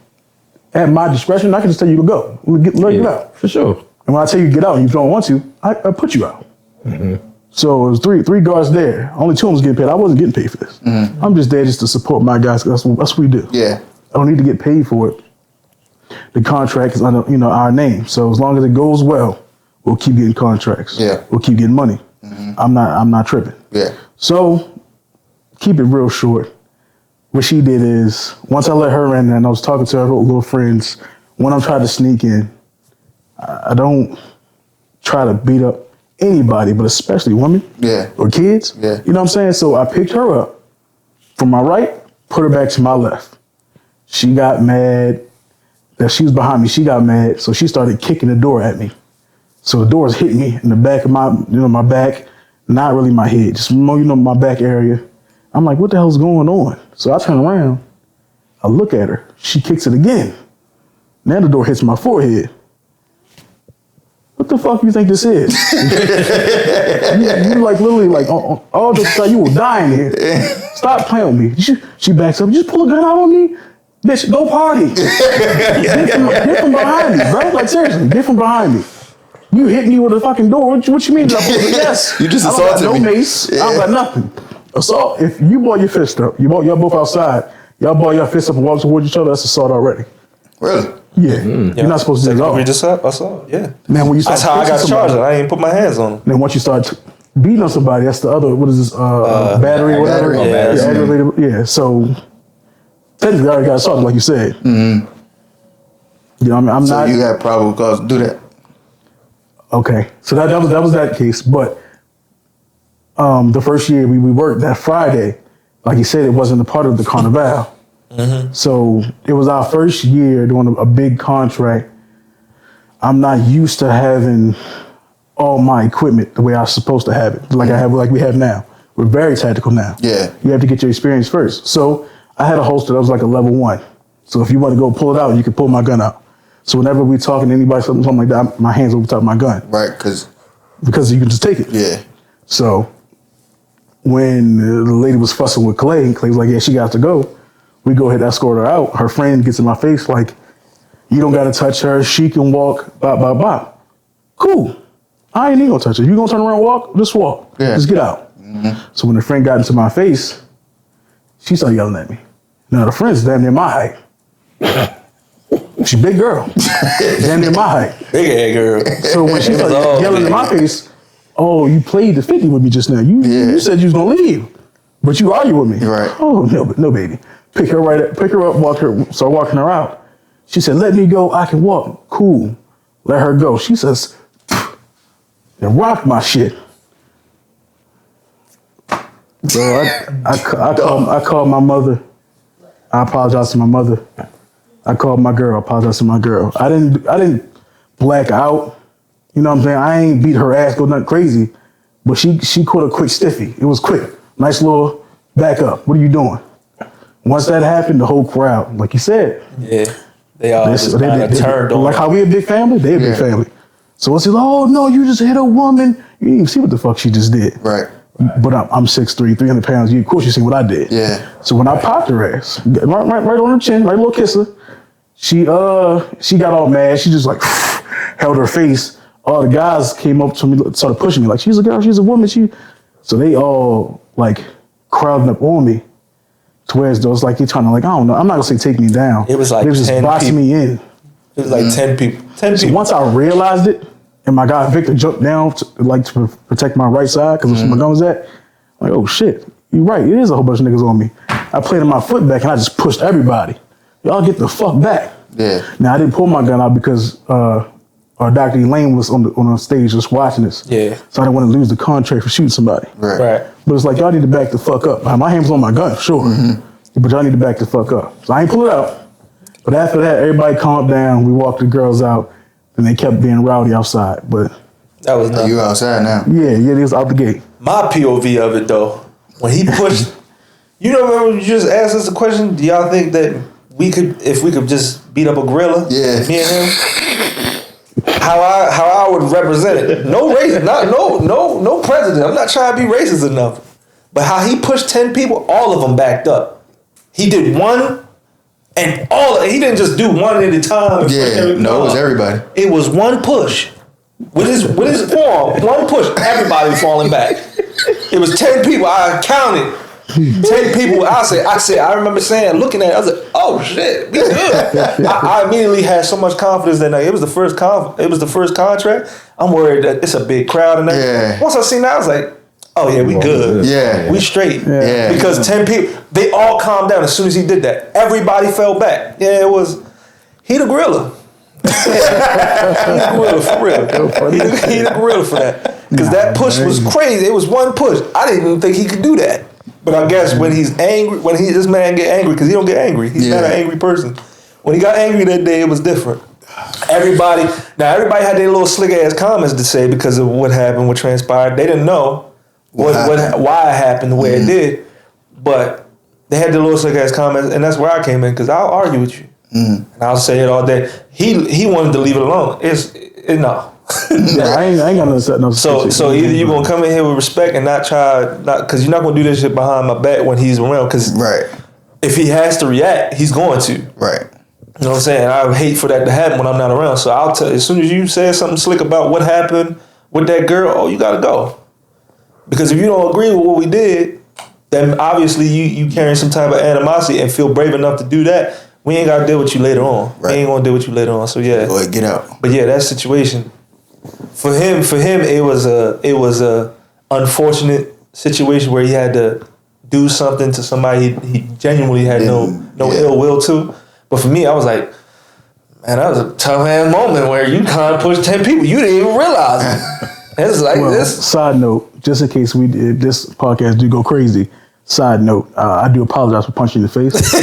at my discretion, I can just tell you to go. Let you out. For sure. And when I tell you to get out and you don't want to, I put you out. So it was three guards there. Only 2 of them was getting paid. I wasn't getting paid for this. I'm just there just to support my guys. That's what we do. Yeah. I don't need to get paid for it. The contract is under our name. So as long as it goes well, we'll keep getting contracts. Yeah. We'll keep getting money. I'm not tripping. Yeah. So keep it real short. What she did is, once I let her in and I was talking to her little friends, when I'm trying to sneak in, I don't try to beat up anybody, but especially women or kids. Yeah. You know what I'm saying? So I picked her up from my right, put her back to my left. She got mad that she was behind me. She got mad, so she started kicking the door at me. So the doors hit me in the back of my back, not really my head, just my back area. I'm like, what the hell's going on? So I turn around, I look at her, she kicks it again. Now the door hits my forehead. What the fuck you think this is? you like literally like all the time you will die in here. Stop playing with me. She backs up. You just pull a gun out on me? Bitch, go party. Get from behind me, bro. Like seriously, get from behind me. You hit me with a fucking door. What you mean? Yes. You just I don't assaulted got me. no mace. I don't got nothing. Assault. If you ball your fist up, y'all both outside. Y'all ball your fist up and walk towards each other. That's assault already. Really? Yeah. You're not supposed to do that. We just assault. Yeah. Man, when you start that's how I got charged. I ain't put my hands on them. Then once you start beating on somebody, that's the other. What is this? Battery or whatever. Battery. Yeah. So technically, I already got assaulted, like you said. You know, I'm So not. you had probable cause to do that. Okay, so that was that case. But the first year we worked that Friday, like you said, it wasn't a part of the carnival. So it was our first year doing a big contract. I'm not used to having all my equipment the way I was supposed to have it, like we have now. We're very tactical now. Yeah. You have to get your experience first. So I had a holster that was like a level 1. So if you want to go pull it out, you can pull my gun out. So whenever we talking to anybody, something like that, my hands over top of my gun. Right, because you can just take it. Yeah. So when the lady was fussing with Clay was like, yeah, she got to go. We go ahead and escort her out. Her friend gets in my face like, you don't got to touch her. She can walk, bop, bop, bop. Cool. I ain't even going to touch her. You going to turn around and walk? Just walk. Yeah. Just get out. So when the friend got into my face, she started yelling at me. Now the friend's damn near my height. She big girl. Damn near my height. Big head girl. So when she started yelling in my face, oh, you played the 50 with me just now. You said you was going to leave, but you argue with me. Right. Oh, no, baby. Pick her up, start walking her out. She said, let me go, I can walk. Cool. Let her go. She says, and rock my shit. So I called my mother. I apologized to my mother. I called my girl. I apologized to my girl. I didn't black out. You know what I'm saying? I ain't beat her ass, go nothing crazy. But she caught a quick stiffy. It was quick. Nice little back up. What are you doing? Once that happened, the whole crowd, like you said. Yeah. They all just kind of turned on. Like how we a big family, they a big family. So it's like, oh no, you just hit a woman. You didn't even see what the fuck she just did. Right. But I'm 6'3", 300 pounds. Of course you seen what I did. Yeah. So when I popped her ass, right on her chin, right little kisser, she got all mad. She just like held her face. All the guys came up to me, started pushing me like, she's a girl, she's a woman. So they all like crowding up on me. To where it's like you're trying to like, I don't know. I'm not gonna say take me down. It was like they was just boxing me in. It was like 10 people. 10 So people. once I realized it, and my guy Victor jumped down to protect my right side because that's where my gun was at. I'm like, oh shit, you're right. It is a whole bunch of niggas on me. I planted my foot back and I just pushed everybody. Y'all get the fuck back. Yeah. Now I didn't pull my gun out because Dr. Elaine was on the stage just watching this. Yeah. So I didn't want to lose the contract for shooting somebody. Right. But it's like, y'all need to back the fuck up. My hand was on my gun, sure. But y'all need to back the fuck up. So I ain't pull it out. But after that, everybody calmed down. We walked the girls out. And they kept being rowdy outside. But That was nothing. You outside now? Yeah, they was out the gate. My POV of it though, when he pushed, you know, remember you just asked us a question. Do y'all think that if we could just beat up a gorilla? Yeah. Me and him. How I would represent it. No race, no president. I'm not trying to be racist enough. But how he pushed 10 people, all of them backed up. He did one, and he didn't just do one at a time. Yeah, no, it was everybody. It was one push. With his forearm, one push, everybody falling back. It was 10 people. I counted 10 people. I remember looking at it, I was like, oh shit, we good. I immediately had so much confidence that night. It was the first contract. I'm worried that it's a big crowd and that. Yeah. Once I seen that, I was like, oh yeah, we good. Yeah. We straight. Yeah. Because 10 people, they all calmed down as soon as he did that. Everybody fell back. Yeah, he the gorilla. He the gorilla for real. He the gorilla for that. Because that push was crazy. It was one push. I didn't even think he could do that. But I guess when he's angry, this man get angry, because he don't get angry. He's not an angry person. When he got angry that day, it was different. Everybody had their little slick ass comments to say because of what happened, what transpired. They didn't know why it happened the way it did. But they had their little slick ass comments, and that's where I came in, because I'll argue with you. And I'll say it all day. He wanted to leave it alone. No. Yeah, I ain't gonna set no. So either you're gonna come in here with respect and not because you're not gonna do this shit behind my back when he's around. Because if he has to react, he's going to. Right. You know what I'm saying? I hate for that to happen when I'm not around. So I'll tell as soon as you say something slick about what happened with that girl, you gotta go. Because if you don't agree with what we did, then obviously you carrying some type of animosity and feel brave enough to do that. We ain't gotta deal with you later on. Right. We ain't gonna deal with you later on. So yeah. Go ahead, get out. But yeah, that situation. For him, it was a unfortunate situation where he had to do something to somebody he genuinely had no ill will to. But for me, I was like, man, that was a tough ass moment where you kind of pushed 10 people. You didn't even realize it. It's like this. Side note, just in case this podcast do go crazy. Side note, I do apologize for punching you in the face. I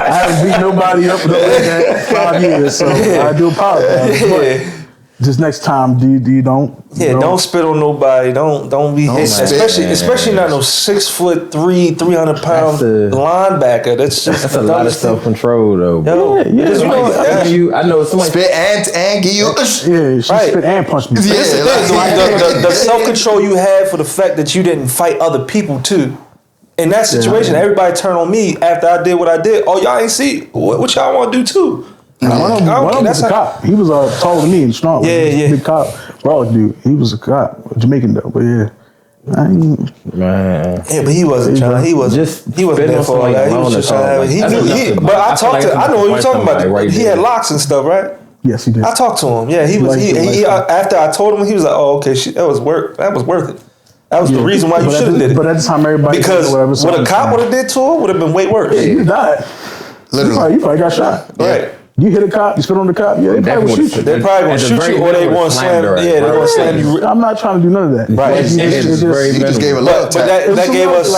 haven't beat nobody up for the 5 years, so I do apologize. But just next time, you don't. Yeah, don't spit on nobody. Don't be especially not no 6'3", 300-pound linebacker. That's a lot of self-control though. Yeah. I know somebody spit and give you. Yeah, she spit and punched me. The self-control you had for the fact that you didn't fight other people too. In that situation, everybody turned on me after I did what I did. Oh, y'all ain't see what y'all want to do too. One of them was a cop. He was taller than me and strong. Yeah. Big cop, raw dude. He was a cop, Jamaican though. But yeah, man. Yeah, but he wasn't trying. He wasn't there for all that. He was just trying. He knew. But I talked to. I know what you're talking about. He had locks and stuff, right? Yes, he did. I talked to him. Yeah, he was. After I told him, he was like, "Oh, okay, that was worth it." That was the reason why you should have did it. But at the time, everybody because what a cop would have did to him would have been way worse. Yeah, you died. Literally, You probably got shot. Right. You hit a cop, you spit on the cop, they probably would shoot you. They probably gonna shoot you, or they want to slam. Yeah, they're gonna slam you. I'm not trying to do none of that. Right. He just gave a little. But that gave us.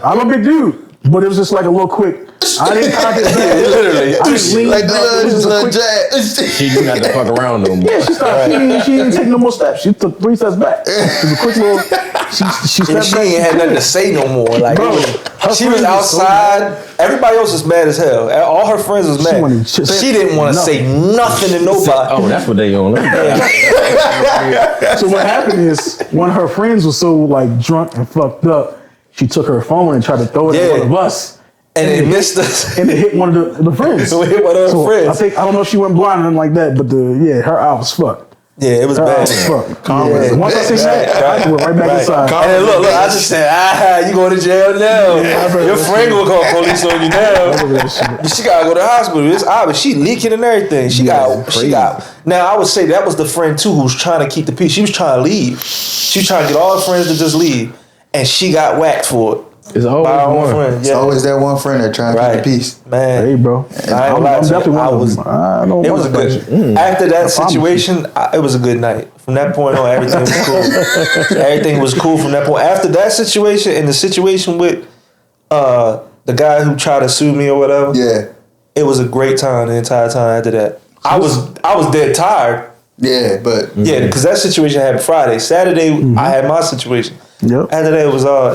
I'm a big dude, but it was just like a little quick. I didn't literally. Like little jazz. She didn't have to fuck around no more. Yeah, she stopped. She didn't take no more steps. She took 3 steps back. It was a quick little. She stepped She back. ain't had nothing to say no more. Like Bro, she was outside. Everybody else was mad as hell. All her friends was mad. She didn't want to say nothing to nobody. Oh, that's what they on. So what happened is one of her friends was so like drunk and fucked up. She took her phone and tried to throw it at one of us. And it missed us. And it hit one of the friends. So it hit one of her friends. I don't know if she went blind or nothing like that, but her eye was fucked. Yeah, it was Her eye bad. was fucked. Once I seen that, I went right back inside. And then look, I just said, you going to jail now. Your friend will call police on you now. She gotta go to the hospital. It's obvious. She leaking and everything. She got. Now I would say that was the friend too who was trying to keep the peace. She was trying to leave. She was trying to get all her friends to just leave, and she got whacked for it. It's always one. It's always that one friend that trying to keep the peace. Man. Hey, bro. I'm definitely one of them. It was a good. After that situation, it was a good night. From that point on, everything was cool. Everything was cool from that point. After that situation and the situation with the guy who tried to sue me or whatever, Yeah, it was a great time the entire time after that. I was dead tired. Yeah, but Yeah, because that situation happened Friday. Saturday, I had my situation. Yep. After that,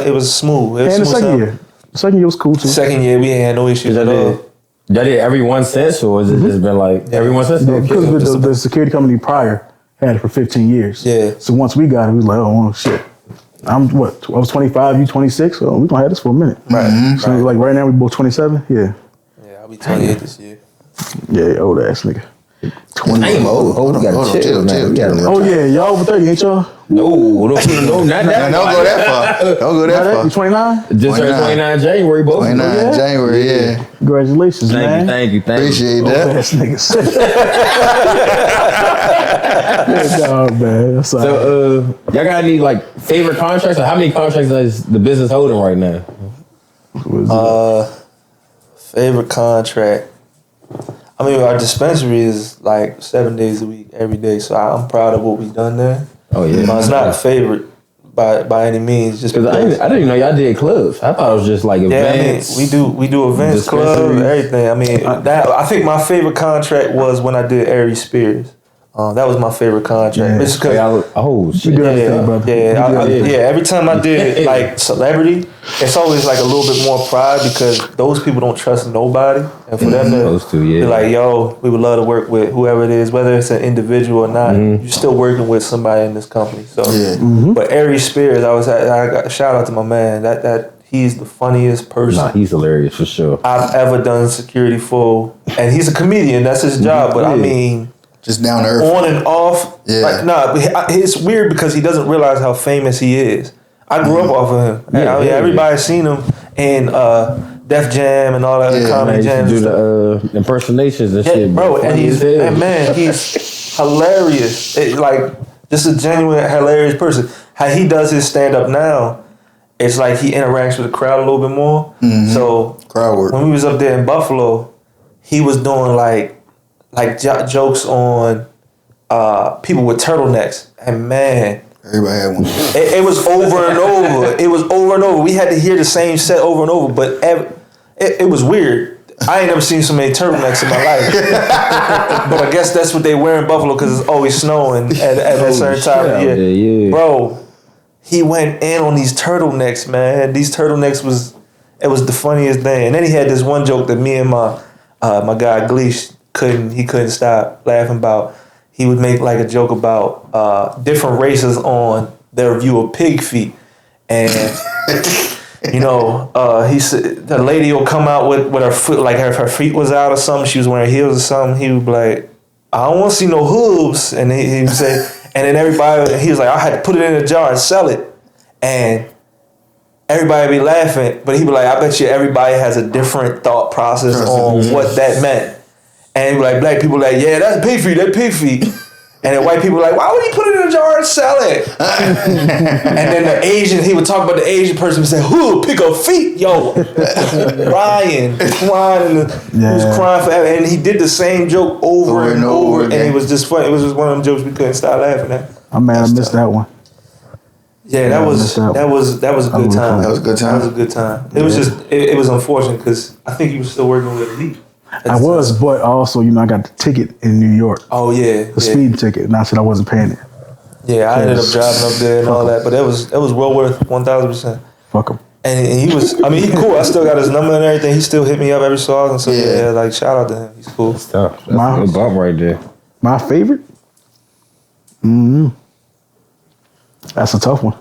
it was smooth. It was And the smooth second sailing. year. The second year was cool too. Second year, we ain't had no issues at all. Y'all did everyone since, or has it just been like everyone since? Yeah, because the security company prior had it for 15 years. Yeah. So once we got it, we was like, oh well, shit. I was 25, you 26, so we gonna have this for a minute. right. So like right now we both 27. Yeah. Yeah, I'll be 28 this year. Yeah, old ass nigga. 20. Damn, Hold on, chill. Oh yeah, y'all over 30, ain't y'all? No, not that. Don't go that far. Don't go that far. You 29? Just turned 29 January, both. 29 yeah? January, yeah. Congratulations, man. Thank you. Appreciate Old that. ass niggas. Good dog, man. That's all right. So, y'all got any like favorite contracts, or how many contracts is the business holding right now? Favorite contract. I mean, our dispensary is like 7 days a week, every day. So I'm proud of what we've done there. Oh yeah, It's not a favorite by any means. Just because I didn't even know y'all did clubs. I thought it was just like events. I mean, we do events, clubs, everything. I mean, I think my favorite contract was when I did Aries Spears. That was my favorite contract. Just 'cause- You do everything, brother. Every time I did like celebrity, it's always like a little bit more pride because those people don't trust nobody, and for them to be like, "Yo, we would love to work with whoever it is, whether it's an individual or not. You're still working with somebody in this company." So, but Aries Spears, I got shout out to my man. That he's the funniest person. Nah, he's hilarious for sure. I've ever done security for, and he's a comedian. That's his job. But I mean. Just down to earth. On and off. Yeah. Like, it's weird because he doesn't realize how famous he is. I grew up off of him. Everybody's seen him in Def Jam and all that other comedy jams. Do the impersonations and shit, bro. And he's hilarious. Like, just a genuine, hilarious person. How he does his stand-up now, it's like he interacts with the crowd a little bit more. So, crowd work. When we was up there in Buffalo, he was doing like jokes on people with turtlenecks, and man, everybody had one. It was over and over. It was over and over. We had to hear the same set over and over, but it was weird. I ain't never seen so many turtlenecks in my life. But I guess that's what they wear in Buffalo because it's always snowing at a certain time of year. Yeah. Bro, he went in on these turtlenecks, man. These turtlenecks was the funniest thing. And then he had this one joke that me and my guy Gleesh couldn't stop laughing about. He would make like a joke about different races on their view of pig feet, and he said the lady will come out with her foot like her feet was out or something. She was wearing heels or something. He would be like, "I don't want to see no hooves," and he would say, and then he was like, "I had to put it in a jar and sell it," and everybody would be laughing, but he'd be like, "I bet you everybody has a different thought process on what that meant." And like black people like, yeah, that's pig feet. And then white people like, why would he put it in a jar and sell it? And then the Asian, he would talk about the Asian person and say, who pick up feet? Yo, crying. He was crying forever. And he did the same joke over and over. And it was just funny. It was just one of them jokes we couldn't stop laughing at. I'm mad I missed that one. Yeah, that was a good time. That was a good time. That was a good time. It was just, it was unfortunate because I think he was still working with Elite. I was, but also, I got the ticket in New York. Oh yeah, the speeding ticket, and I said I wasn't paying it. Yeah, I ended up driving up there and all that, but that was well worth 1,000%. Fuck him. And he was, he's cool. I still got his number and everything. He still hit me up every so often. So yeah, like shout out to him. He's cool. That's a good bump right there. My favorite? That's a tough one.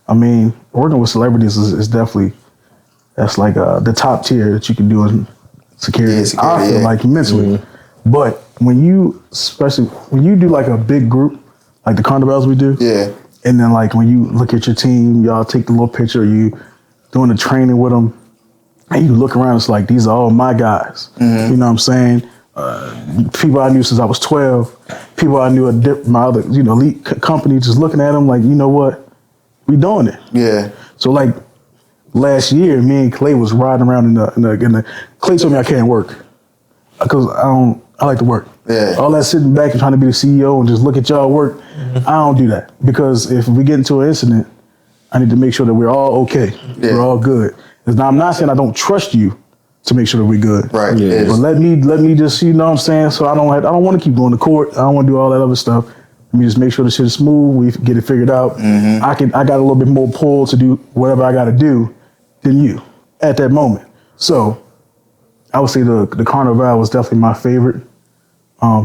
I mean, working with celebrities is definitely, that's like the top tier that you can do in security. I feel like mentally. But especially when you do like a big group, like the carnivals we do. Yeah. And then like when you look at your team, y'all take the little picture, you doing the training with them, and you look around, it's like, these are all my guys. You know what I'm saying? People I knew since I was 12, people I knew at my other, elite company, just looking at them like, you know what? We doing it. Yeah. So like last year, me and Clay was riding around in the Clay told me I can't work because I like to work. Yeah. All that sitting back and trying to be the CEO and just look at y'all work, I don't do that because if we get into an incident, I need to make sure that we're all okay. Yeah. We're all good. Now I'm not saying I don't trust you, to make sure that we good. Right. Yeah. But let me just, you know what I'm saying? So I don't want to keep going to court. I don't want to do all that other stuff. Let me just make sure the shit is smooth. We get it figured out. I got a little bit more pull to do whatever I got to do than you at that moment. So I would say the Carnival was definitely my favorite.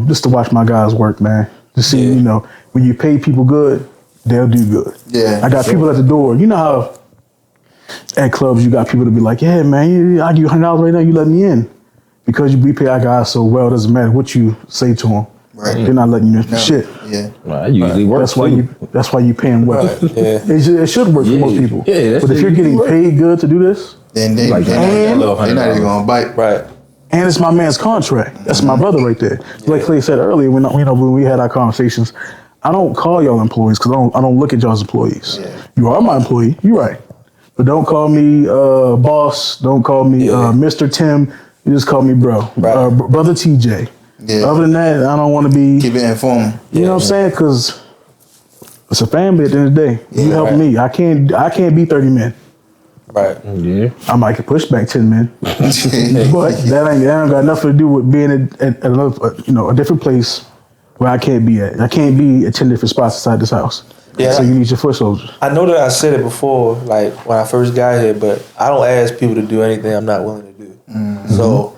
Just to watch my guys work, man. To see, you know, when you pay people good, they'll do good. Yeah. I got people at the door. You know how at clubs you got people to be like, yeah, man, I give you $100 right now, you let me in. Because we pay our guys so well, it doesn't matter what you say to them. Right. They're not letting you in for shit. Yeah. Well, I usually work. That's why you pay them well. Right, yeah. It should work for most people. Yeah, but if you're getting paid good to do this, Then they're not even gonna bite. Right. and it's my man's contract. That's my brother right there. Like Clay said earlier, when we had our conversations, I don't call y'all employees because I don't look at y'all as employees. Yeah. You are my employee. You're right. But don't call me boss. Don't call me Mr. Tim. You just call me bro. Right. Brother TJ. Yeah. Other than that, I don't want to be. Keep it informal. You know what I'm saying? Because it's a family at the end of the day. You help me. I can't be 30 men. Right. Yeah. I might can push back 10 men. But that ain't got nothing to do with being at another, a different place where I can't be at. I can't be at 10 different spots inside this house. Yeah. So you need your foot soldiers. I know that I said it before, like when I first got here, but I don't ask people to do anything I'm not willing to do. So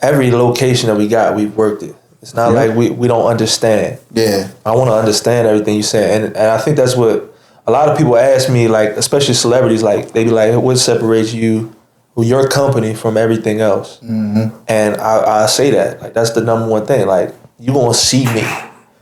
every location that we got, we've worked it. It's not like we don't understand. Yeah. I want to understand everything you say, and I think that's what a lot of people ask me, like especially celebrities, like they be like, "What separates you, your company, from everything else?" And I say that like that's the number one thing. Like you gonna see me.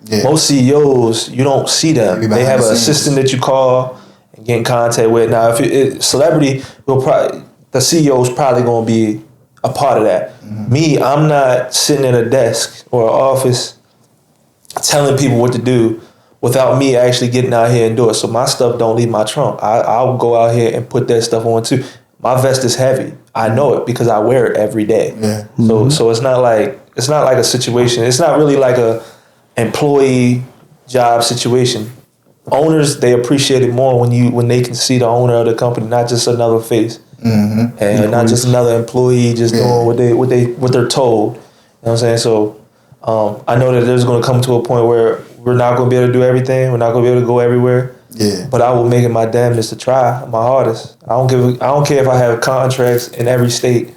Yeah. Most CEOs, you don't see them. They have an assistant that you call and get in contact with. Now, if celebrity, the CEO is probably going to be a part of that. Me, I'm not sitting at a desk or an office telling people what to do without me actually getting out here and do it. So my stuff don't leave my trunk. I'll go out here and put that stuff on too. My vest is heavy. I know it because I wear it every day. Yeah. So it's not like a situation. It's not really like a employee job situation. Owners, they appreciate it more when they can see the owner of the company, not just another face, and not just another employee just doing what they're told. You know what I'm saying? So I know that there's going to come to a point where we're not going to be able to do everything. We're not going to be able to go everywhere. Yeah. But I will make it my damnedest to try my hardest. I don't care if I have contracts in every state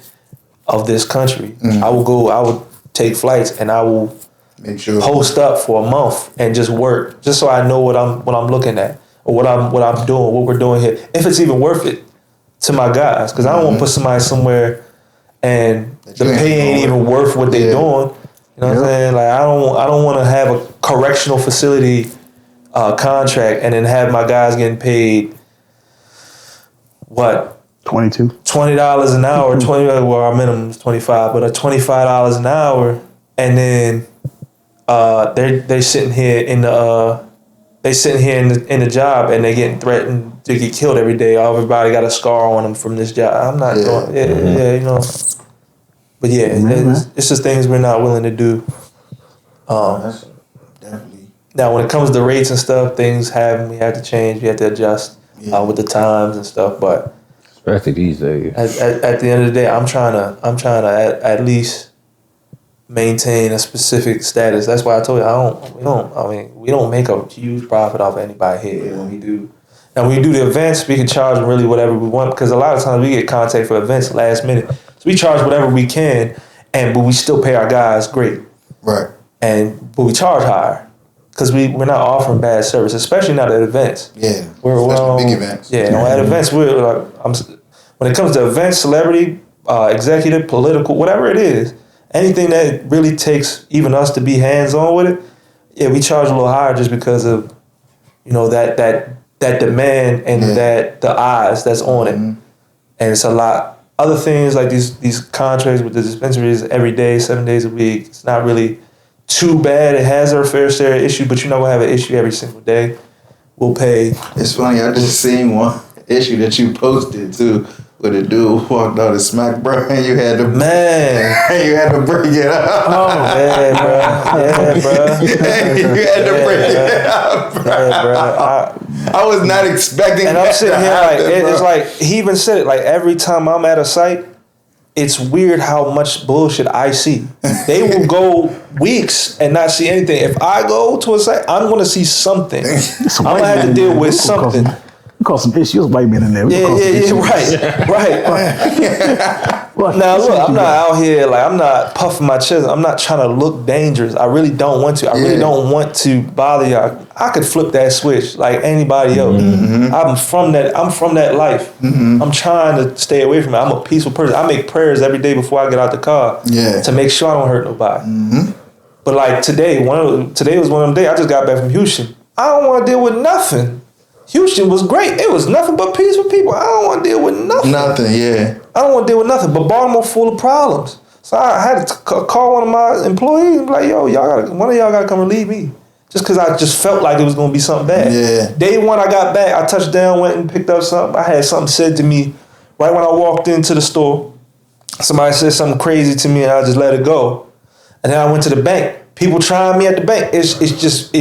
of this country. I will take flights and I will Make sure post up for a month and just work, just so I know what I'm looking at or what I'm doing, what we're doing here, if it's even worth it to my guys. Because I don't want to put somebody somewhere and the pay ain't even worth what they're doing. You know what I'm saying? Like I don't want to have a correctional facility contract and then have my guys getting paid what $22 an hour, well our minimum is $25, but $25 an hour, and then they sitting here in the job and they getting threatened to get killed every day. Everybody got a scar on them from this job. I'm not doing But it's just things we're not willing to do. definitely. Now when it comes to rates and stuff, we have to change. We have to adjust with the times and stuff. But especially these days. At the end of the day, I'm trying to at least maintain a specific status. That's why I told you we don't make a huge profit off of anybody here when we do. Now when we do the events, we can charge really whatever we want because a lot of times we get contact for events last minute. So we charge whatever we can, but we still pay our guys great. Right. But we charge higher because we're not offering bad service, especially not at events. Yeah. We're big events. Yeah, at events we're like, when it comes to events, celebrity, executive, political, whatever it is. Anything that really takes even us to be hands-on with it, we charge a little higher just because of, that demand and that the eyes that's on it. And it's a lot. Other things like these contracts with the dispensaries every day, 7 days a week, it's not really too bad. It has our fair share of issue, but you're not going to have an issue every single day. We'll pay. It's funny, I just seen one issue that you posted too. With a dude walked out and smacked, bro, and you had to bring it up. Oh, yeah, bro. You had to bring it up, bro. Yeah, bro. I was not expecting. And I'm sitting here like it's like he even said it like every time I'm at a site, it's weird how much bullshit I see. They will go weeks and not see anything. If I go to a site, I'm going to see something. I'm going to have to deal with something. We call some issues, white men in there. Right. Now look, I'm not out here like I'm not puffing my chest. I'm not trying to look dangerous. I really don't want to. I really don't want to bother y'all. I could flip that switch like anybody else. I'm from that life. I'm trying to stay away from it. I'm a peaceful person. I make prayers every day before I get out the car to make sure I don't hurt nobody. But like today was one of them days. I just got back from Houston. I don't want to deal with nothing. Houston was great. It was nothing but peaceful people. I don't want to deal with nothing. I don't want to deal with nothing. But Baltimore full of problems. So I had to call one of my employees and be like, yo, one of y'all got to come relieve me. Just because I just felt like it was going to be something bad. Day one I got back, I touched down, went and picked up something. I had something said to me right when I walked into the store. Somebody said something crazy to me and I just let it go. And then I went to the bank. People trying me at the bank. It's just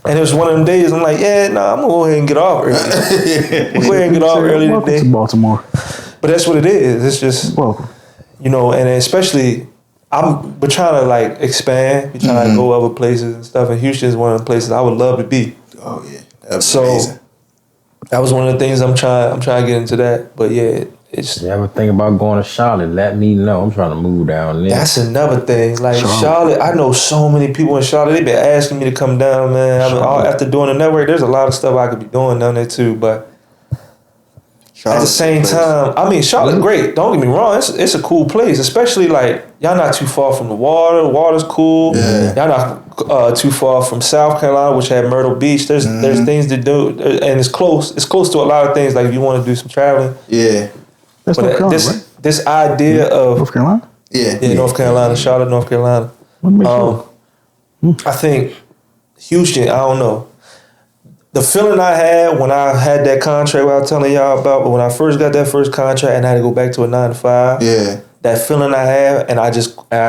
And it was one of them days I'm like, I'm going to go ahead and get off early. Welcome today. to Baltimore. But that's what it is. It's just, and especially, we're trying to like expand. We're trying to go other places and stuff. And Houston is one of the places I would love to be. Oh, yeah. That's so amazing. That was one of the things I'm trying to get into that. But it's. You ever think about going to Charlotte? Let me know. I'm trying to move down there. That's another thing. Like Charlotte, I know so many people in Charlotte. They've been asking me to come down, man. After doing the network, there's a lot of stuff I could be doing down there too. But at the same time, I mean, Charlotte, great. Don't get me wrong. It's a cool place, especially like y'all not too far from the water. The water's cool. Y'all not too far from South Carolina, which had Myrtle Beach. There's things to do, and it's close. It's close to a lot of things. Like if you want to do some traveling. That's North Carolina, right? This idea of North Carolina? North Carolina, Charlotte, North Carolina. I think Houston, I don't know. The feeling I had when I had that contract, what I was telling y'all about, but when I first got that first contract and I had to go back to a 9 to 5, that feeling I had, and I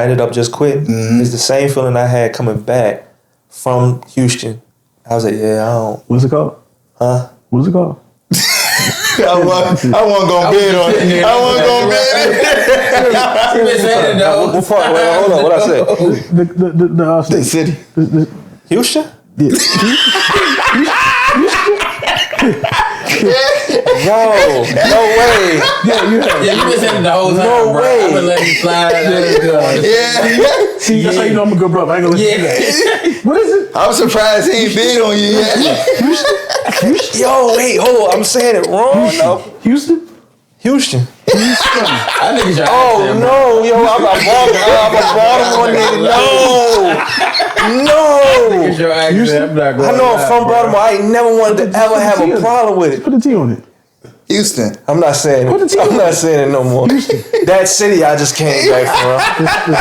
ended up just quitting, is the same feeling I had coming back from Houston. I was like, I don't. What's it called? Huh? What's it called? I wasn't gonna bid on it. I wasn't gonna bid it. What part? Wait, hold on. What I say? The city. Houston? Yeah. Yo, no way. You been saying the whole time. No way. I've been letting you slide. See, that's how you know I'm a good brother. I ain't gonna let you do that. What is it? I'm surprised he ain't bid on you yet. Houston? Yo, wait, hold on. I'm saying it wrong. No. Houston? Houston. I think it's your accent, no, yo, I'm a Baltimore nigga. No. It's your accent. I'm not going I know I'm from Baltimore. I ain't never wanted to ever have a problem with it. Put a T on it. Houston. I'm not saying it. I'm not saying it no more. That city I just came back from.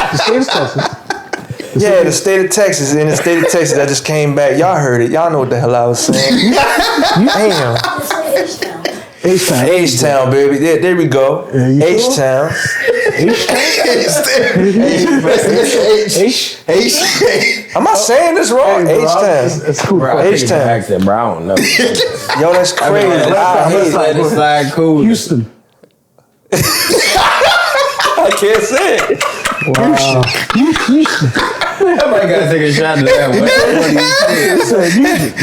The state of Texas. The state of Texas. In the state of Texas, I just came back. Y'all heard it. Y'all know what the hell I was saying. Damn. H-Town. H-Town, baby. There we go. H-Town. Am I saying this wrong? H-Town. It's cool. H-Town. Accent, bro. I don't know. Yo, that's crazy. I hate it. It's like cool. Houston. I can't say it. Wow. Houston. Somebody gotta take a shot at that one.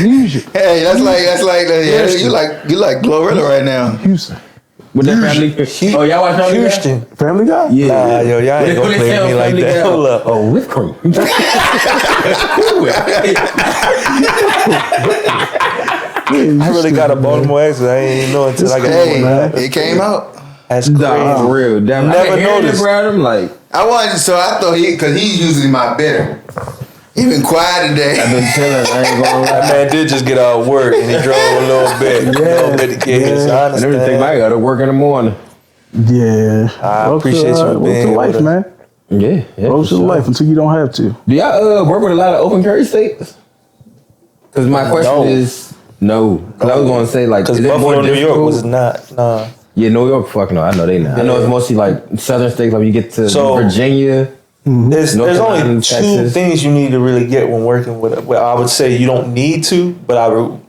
Music. Hey, that's like you like Glorilla right now. Houston. With that family. Oh, y'all watch Family Guy? Houston. Family Guy? Yeah. Nah, yo, y'all ain't gonna play me like that. Hold up. Oh, whipped cream. I really got a Baltimore accent. I ain't even know until I got it came out. That's crazy. Nah, for real. Damn, Never noticed. I'm like, I thought because he's usually my bidder. He been quiet today. I've been chilling. I ain't gonna lie. That man did just get out of work and he drove a little bit. A little bit to get here, so I I understand. never think I gotta work in the morning. Yeah. I appreciate you being to life, man. Yeah. Close to life until you don't have to. Do y'all work with a lot of open carry states? Because my question is no. Because I was going to say like, because is it Buffalo, more New York difficult? was not. Nah. Yeah, New York, fuck no. I know they not. I know it's mostly like southern states. Like when you get to Virginia. There's North only Carolina, two Texas. things you need to really get when working with it. Well, I would say you don't need to, but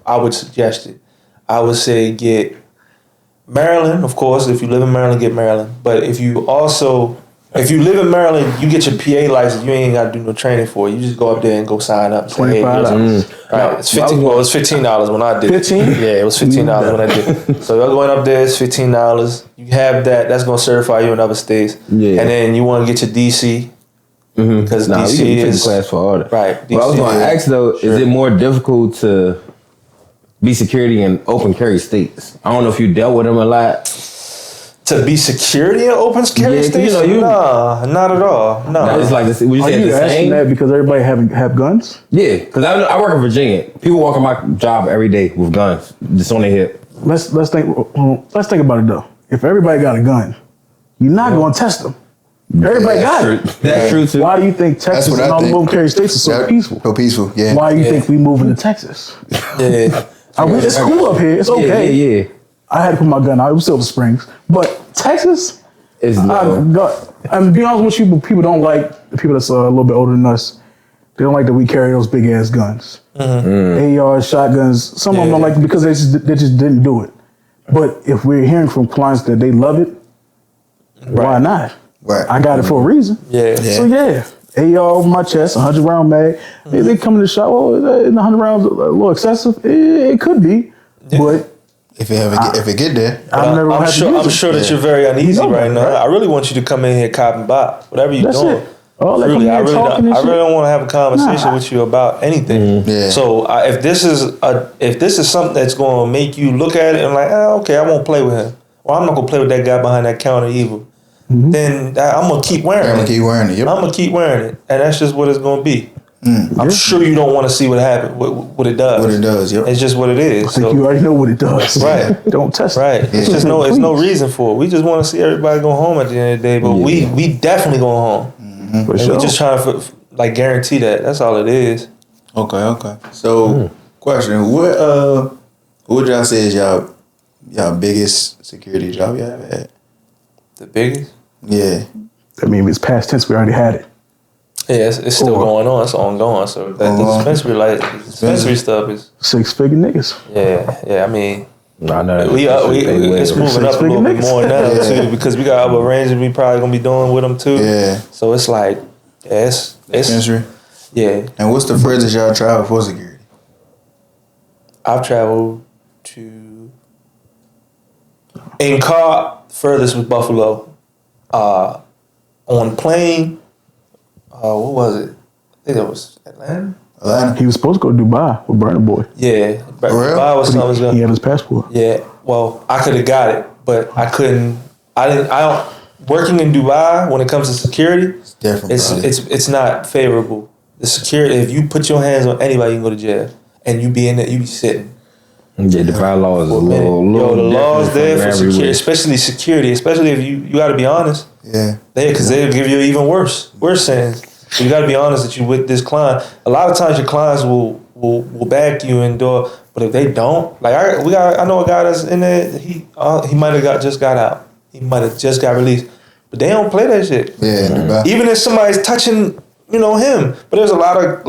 I would suggest it. I would say get Maryland, of course. If you live in Maryland, get Maryland. But if you live in Maryland, you get your PA license. You ain't got to do no training for it. You just go up there and go sign up. $25. Right. It's $15 when I did. 15? Yeah, it was $15 when I did. So you're going up there. It's $15. You have that. That's going to certify you in other states. Yeah. And then you want to get your DC. Because DC you can take is the class for all that. right. DC, What I was going to ask though, is it more difficult to be security in open carry states? I don't know if you dealt with them a lot. To be security in open carry states? Nah, not at all. No. It's like, would you Are say you it's the asking same? that because everybody have guns? Yeah, because I work in Virginia. People walk on my job every day with guns, just on their hip. Let's think about it though. If everybody got a gun, you're not going to test them. Everybody got it. That's true too. Why do you think Texas and all the open carry states are so peaceful? So peaceful, yeah. Why do you think we moving to Texas? Yeah. It's cool up here. It's okay. Yeah. I had to put my gun out. It was Silver Springs. But Texas, It's I'm be honest with you, but people don't like the people that's a little bit older than us. They don't like that we carry those big ass guns, ARs, shotguns. Some of them don't like it because they just didn't do it. But if we're hearing from clients that they love it, why not? Right. I got it for a reason. Yeah. So AR over my chest, 100 round mag. They come in the shop. Oh, is 100 rounds a little excessive? It could be, but. If it get there, I'm sure that you're very uneasy right now. Right? I really want you to come in here, cop and bop, whatever you're That's doing. it. All that Really, I coming really in talking don't want to have a conversation with you about anything. Yeah. So if this is something that's going to make you look at it and like, okay, I won't play with him, or I'm not going to play with that guy behind that counter either, then I'm going to keep wearing it. I'm gonna keep wearing it. Yep. I'm going to keep wearing it, and that's just what it's going to be. I'm sure you don't want to see what happens, what it does. What it does, yep. It's just what it is. I think you already know what it does. Right. Don't test it. Right. It's just it's no reason for it. We just want to see everybody go home at the end of the day. But we definitely going home. For And sure. we just trying to guarantee that. That's all it is. Okay. So, question: what would y'all say is y'all biggest security job you ever had? The biggest? Yeah. I mean, it's past tense. We already had it. Yeah, it's still going on. It's ongoing. So the dispensary stuff is 6-figure niggas. yeah. I mean, No, no. it's moving up a little bit more now too because we got other arrangements we probably gonna be doing with them too. Yeah. So it's like it's Dispensary. yeah. And what's the furthest y'all travel for security? I've traveled to in car. Furthest was Buffalo. On plane. What was it? I think it was Atlanta. He was supposed to go to Dubai with Burna Boy. Yeah, For real? Dubai was something. He had his passport. Yeah, well, I could have got it, but I couldn't. I don't. Working in Dubai when it comes to security, It's different. it's not favorable. The security, if you put your hands on anybody, you can go to jail, and you be in there, you be sitting. Yeah, the fire law is a little the laws different there from for security, everywhere. especially if you got to be honest. Yeah. Because they'll give you even worse sentence. You got to be honest that you with this client. A lot of times your clients will back you and do it, but if they don't, like I know a guy that's in there. He might have just got out. He might have just got released, but they don't play that shit. Yeah. Dubai. Even if somebody's touching, him. But there's a lot of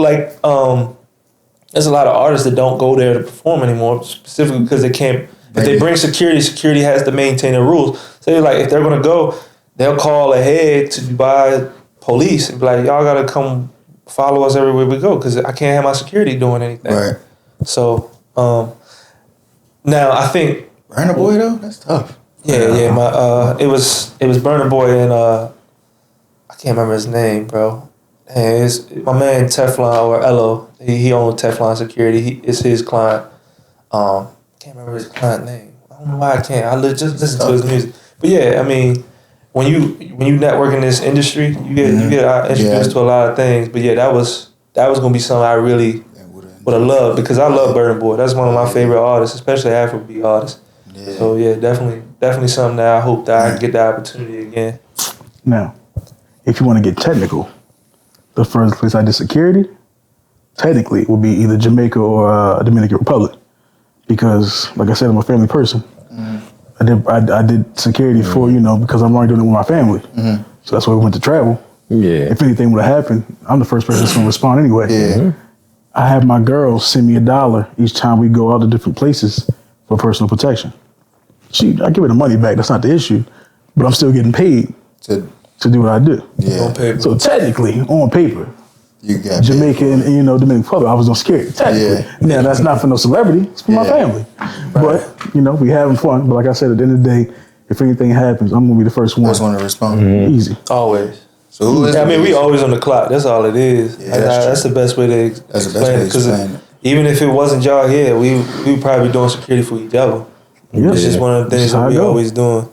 there's a lot of artists that don't go there to perform anymore, specifically because they can't. If they bring security has to maintain the rules. So if they're gonna go, they'll call ahead to Dubai police and be like, y'all gotta come follow us everywhere we go because I can't have my security doing anything. Right. So now I think Burna Boy though, that's tough. yeah my it was Burna Boy and I can't remember his name, bro. And it's my man Teflon or Elo. He owns Teflon Security. It's his client. Can't remember his client name. I don't know why I can't. I just listen to his music. But yeah, I mean, when you network in this industry, you get introduced to a lot of things. But yeah, that was gonna be something I really would have loved because I love Burna Boy. That's one of my favorite artists, especially Afrobeat artists. Yeah. So yeah, definitely something that I hope that I can get the opportunity again. Now, if you want to get technical, the first place I did security, technically, it would be either Jamaica or Dominican Republic, because, like I said, I'm a family person. I did security for because I'm already doing it with my family. So that's why we went to travel. Yeah. If anything would have happened, I'm the first person that's gonna respond anyway. Yeah. I have my girls send me $1 each time we go out to different places for personal protection. I give her the money back. That's not the issue. But I'm still getting paid to do what I do. Yeah. On paper. So technically, on paper, You got Jamaican and Dominican Republic, I was on scared. Technically. Yeah. Now that's not for no celebrity. It's for my family. But we having fun. But like I said, at the end of the day, if anything happens, I'm gonna be the first one. First one to respond. Easy. Always. So who is? I mean, we always on the clock. That's all it is. Yeah, that's the best way to That's the best way to explain it. Even if it wasn't y'all here, we would probably be doing security for each other. Yeah. It's just one of the things that we always doing.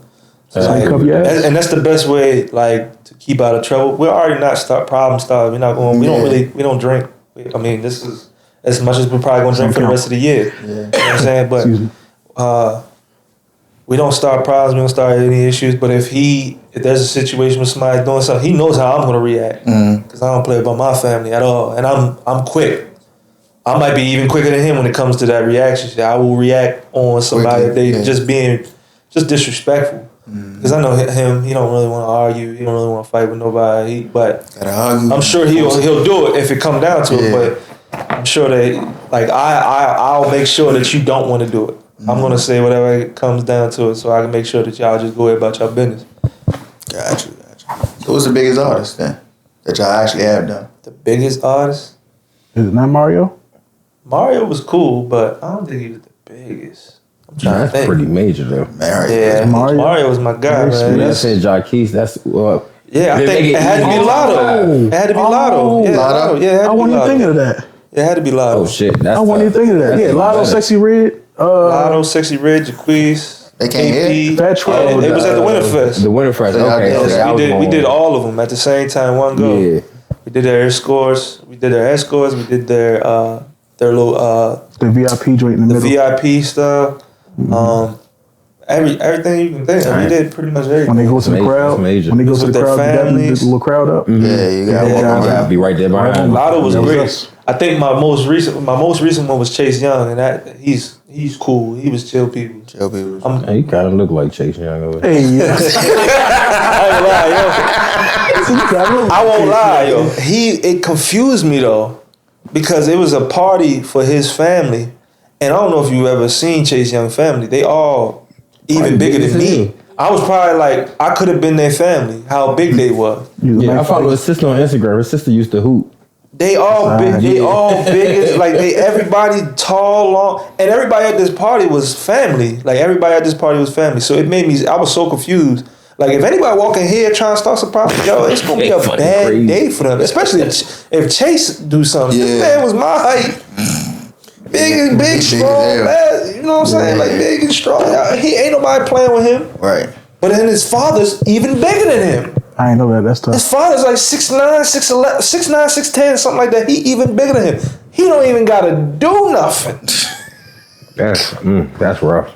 Like, and that's the best way, like, to keep out of trouble. We're already not problem starved. We're not going. We don't drink. I mean, this is as much as we're probably gonna drink for the rest of the year. Yeah. You know what I'm saying? But we don't start problems. We don't start any issues. But if there's a situation where somebody's doing something, he knows how I'm gonna react because I don't play about my family at all, and I'm quick. I might be even quicker than him when it comes to that reaction. I will react on somebody if they just being disrespectful. Because I know him, he don't really want to argue. He don't really want to fight with nobody. But I'm sure he'll do it if it come down to it. But I'm sure that I'll make sure that you don't want to do it. I'm gonna say whatever it comes down to it, so I can make sure that y'all just go ahead about your business. Gotcha. So what's the biggest artist then that y'all actually have done? The biggest artist? Is it not Mario? Mario was cool, but I don't think he was the biggest. I'm trying to That's think. pretty major though. Yeah, Mario was my guy, man. I said Jacquees. That's yeah, I think it had to be Lotto. It had to be Lotto. Yeah, Lotto? Yeah, I wasn't even thinking of that. It had to be Lotto. Oh shit, I wasn't even thinking of that. Yeah, Lotto, Sexy Red. Lotto, Sexy Red, Jaquez. They came here? Fat Troll. It was at the Winterfest. The Winterfest. Okay. We did all of them at the same time. One go. Yeah. We did their escorts. We did their little the VIP joint in the middle. VIP stuff. Everything you can think of. We did pretty much everything. When they go to the crowd, when they go to the crowd, they got the little crowd up. Yeah, you got be right there behind. Lotto was great. I think my most recent one was Chase Young, and that he's cool. He was chill people. Hey, you kind of look like Chase Young over there. Hey, yeah. I won't lie, yo. It confused me though, because it was a party for his family, and I don't know if you ever seen Chase Young family. They all even bigger than me. I was probably I could have been their family. How big they was. Yeah, I follow his sister on Instagram. Her sister used to hoop. They all big. They all big. Everybody tall, long, and everybody at this party was family. Everybody at this party was family. So it made me. I was so confused. If anybody walking here trying to start some problem, yo, it's gonna be a bad day for them. Especially if Chase do something. This man was my height. Big, strong, man. You know what I'm saying? Big and strong. He ain't nobody playing with him. Right. But then his father's even bigger than him. I ain't know that. That's tough. His father's 6'9", 6'11", 6'9", 6'10", something like that. He even bigger than him. He don't even gotta do nothing. That's rough.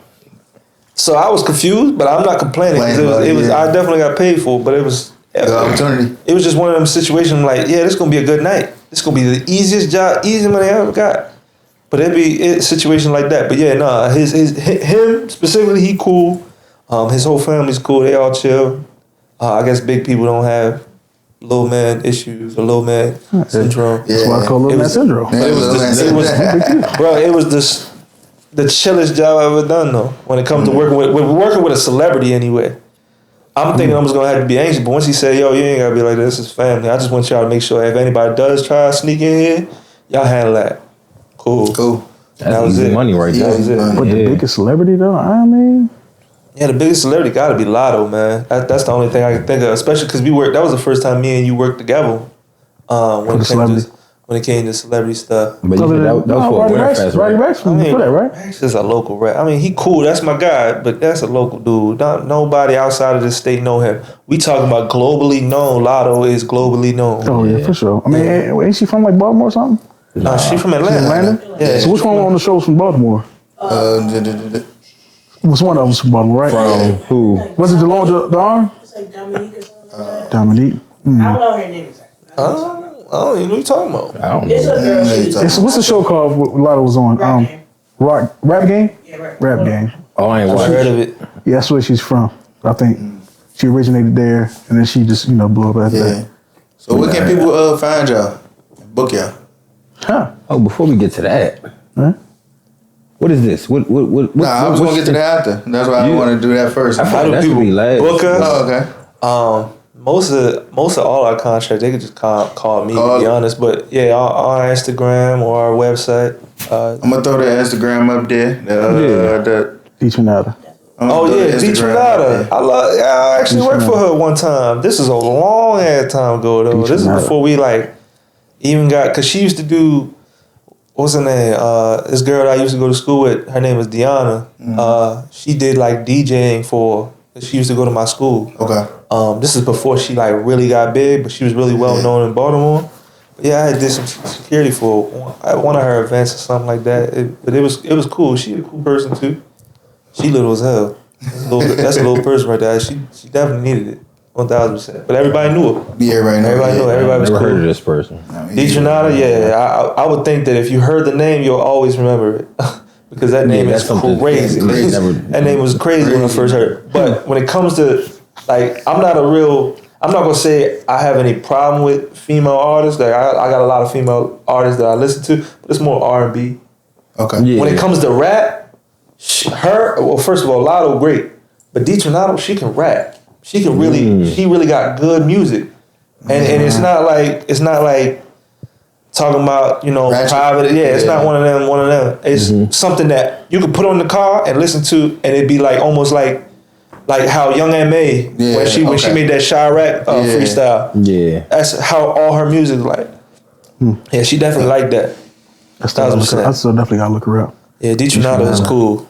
So I was confused, but I'm not complaining. It was I definitely got paid for it, but it was good opportunity. It was just one of them situations this is gonna be a good night. This is gonna be the easiest job, easiest money I ever got. But it'd be a situation like that. But yeah, him specifically, he cool. His whole family's cool. They all chill. I guess big people don't have little man issues or little man syndrome. Yeah. That's why I call little man syndrome. It was the chillest job I ever done though. When it comes to working with a celebrity anyway. I'm thinking I was gonna have to be anxious, but once he said, "Yo, you ain't gotta be like this. It's family." I just want y'all to make sure if anybody does try to sneak in here, y'all handle that. Cool. That was it. Money right there. That was it. But the biggest celebrity though, I mean. Yeah, the biggest celebrity got to be Lotto, man. That's the only thing I can think of, especially because that was the first time me and you worked together when it came to celebrity stuff. But that was for Winterfest, right? Rex for that, right? Rex is a local rap. I mean, he cool. That's my guy, but that's a local dude. Nobody outside of this state know him. We talking about globally known. Lotto is globally known. Oh, yeah, for sure. I mean, ain't she from Baltimore or something? No, she from Atlanta. Yeah. So which one on the show was from Baltimore? Was one of them from Baltimore, right? From who? Was it the arm? It's like Dominique or something. Dominique. I don't know her name exactly. I don't even know what you're talking about. I don't It's a girl. What's the show called? What Lotto was on? Rap Game. Yeah, right. Rap Game. Oh, I ain't watched Heard of it. Yeah, that's where she's from. I think she originated there, and then she just blew up after that. So where can people find y'all? Book y'all. Huh? Oh, before we get to that, Huh? What is this? What Nah, I was gonna get to that after. That's why I want to do that first. I How do that people should be last. book us? Oh, okay. Most of all our contracts, they could just call me, to be honest. But yeah, our Instagram or our website. I'm gonna throw the Instagram up there. The Tronada. D Tronada. I actually worked for her one time. This is a long ass time ago though. This is before we like even got, cause she used to do, what's her name? This girl that I used to go to school with, her name was Deanna. She did like DJing for, she used to go to my school. Okay. This is before she like really got big, but she was really well known in Baltimore. But yeah, I did some security for one of her events or something like that. But it was cool. She a cool person too. She little as hell. That's a little person right there. She definitely needed it, 1000%. But everybody knew her. Yeah, everybody knew. Everybody knew. Everybody was Never cool. heard of this person. D Tronada, yeah. I would think that if you heard the name, you'll always remember it. Because that name is crazy. That name was crazy when I first heard it. But when it comes to, like, I'm not gonna say I have any problem with female artists. Like I got a lot of female artists that I listen to, but it's more R&B. Okay. Yeah. When it comes to rap, first of all, Lotto great, but D Tronada, she can rap. She can really, she really got good music, and it's not like talking about Ratchet. private. Yeah, it's not one of them. It's something that you could put on the car and listen to, and it'd be like almost like how Young M.A. when she made that Chirac freestyle. Yeah, that's how all her music is like. Yeah, she definitely like that. I still definitely gotta look her up. Yeah, D Tronada is cool.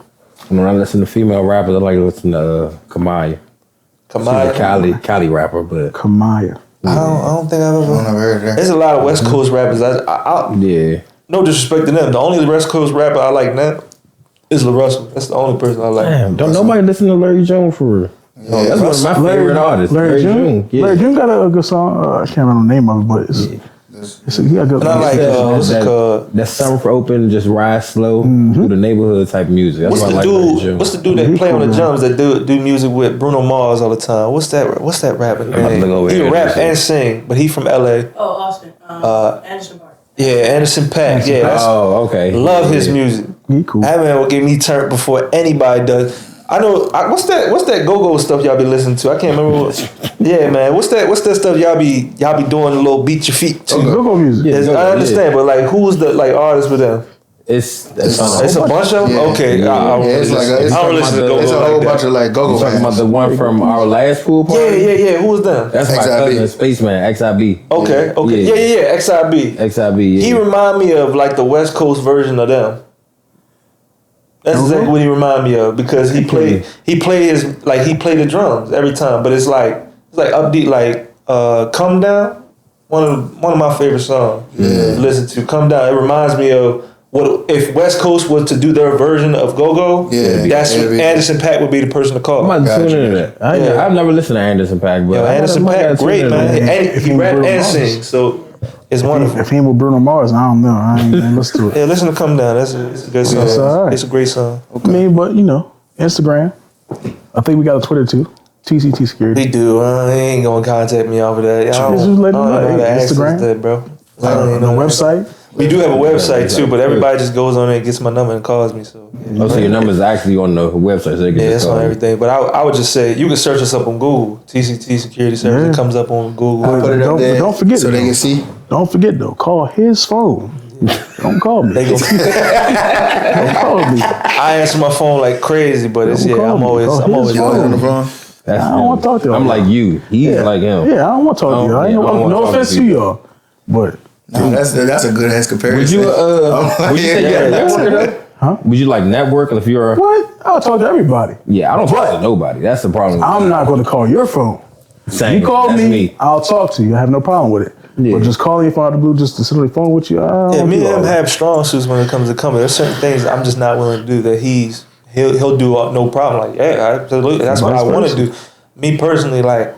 when I listen to female rappers, I like to listen to Kamaya. Kamaya, She's a Cali rapper, but Kamaya. I don't think I've ever heard of that. There's a lot of West Coast rappers. yeah. No disrespect to them. The only West Coast rapper I like now is La Russell. That's the only person I like. Damn, don't nobody listen to Larry Jones for real. Yeah, that's one of my favorite artists. Larry June. Yeah. Larry June got a good song. I can't remember the name of it, but he got a good. And I like what's it called? That Summer for Open, just ride slow through the neighborhood type music. That's What's what the I like dude? Larry June. What's the dude that play on the drums that do music with Bruno Mars all the time? What's that rapper name? He rap and sing, but he from LA. Oh, Austin. Anderson Park. Yeah, Anderson .Paak. Yeah, okay. Love his music. He cool. That man will get me turned before anybody does. I know. What's that go-go stuff y'all be listening to? I can't remember. Yeah, man. What's that stuff y'all be doing? A little beat your feet to. Go-go music. Yeah, I understand, but like, who's the artist with them? It's a bunch of them. Yeah. Okay, Yeah. I don't It's like listen. I don't listen to go-go. It's a whole like bunch of like go-go. talking about the one from our last pool party? Yeah. Who was them? That's my XIB. cousin, Spaceman, XIB. Okay. Yeah. XIB. XIB, yeah. He remind me of like the West Coast version of them. That's exactly what he remind me of because he play the drums every time, but it's like upbeat, like Come Down. One of my favorite songs. To listen to Come Down. It reminds me of what if West Coast was to do their version of Go-Go. Yeah, that's Anderson .Paak would be the person to call. I'm about to tune into that. I've never listened to Anderson .Paak, but Anderson .Paak, great man. And he rap and sing, so it's wonderful. If he ain't with Bruno Mars, I don't know. I ain't listen to it. Yeah, listen to Come Down. It's a good song. That's all right. It's a great song. I mean, but Instagram. I think we got a Twitter too. TCT Security. We do. He ain't gonna contact me off of that. I don't Just let know him know. how to access Instagram? that, bro. The website. We do have a website too, but everybody just goes on there and gets my number and calls me. So so your number's actually on the website. So they can yeah, just it's call on you. everything. But I would just say you can search us up on Google. TCT Security Service. Yeah. It comes up on Google. Put it up there don't forget so they though. can see. Don't forget though. Call his phone. Don't call me. They go, Don't call me. I answer my phone like crazy, but it's Don't call I'm me. always Call his You phone. on the phone? That's I don't want to talk to y'all. I'm like you. He's like him. Yeah, I don't want to talk to you. I ain't no offense to y'all, but No, that's a good ass comparison. Would you would you say you're a networker? Huh? Would you like network if you're a what? I'll talk to everybody. Yeah, I don't talk to nobody. That's the problem. I'm not going to call your phone. Same. You call That's me, I'll talk to you. I have no problem with it. Yeah. But just calling you from out of the blue, just to sit on the phone with you, I don't Yeah, me do and all him that. have strong suits when it comes to coming. There's certain things I'm just not willing to do that he'll do no problem. Like, yeah, absolutely. That's what I want to do. Me personally, like,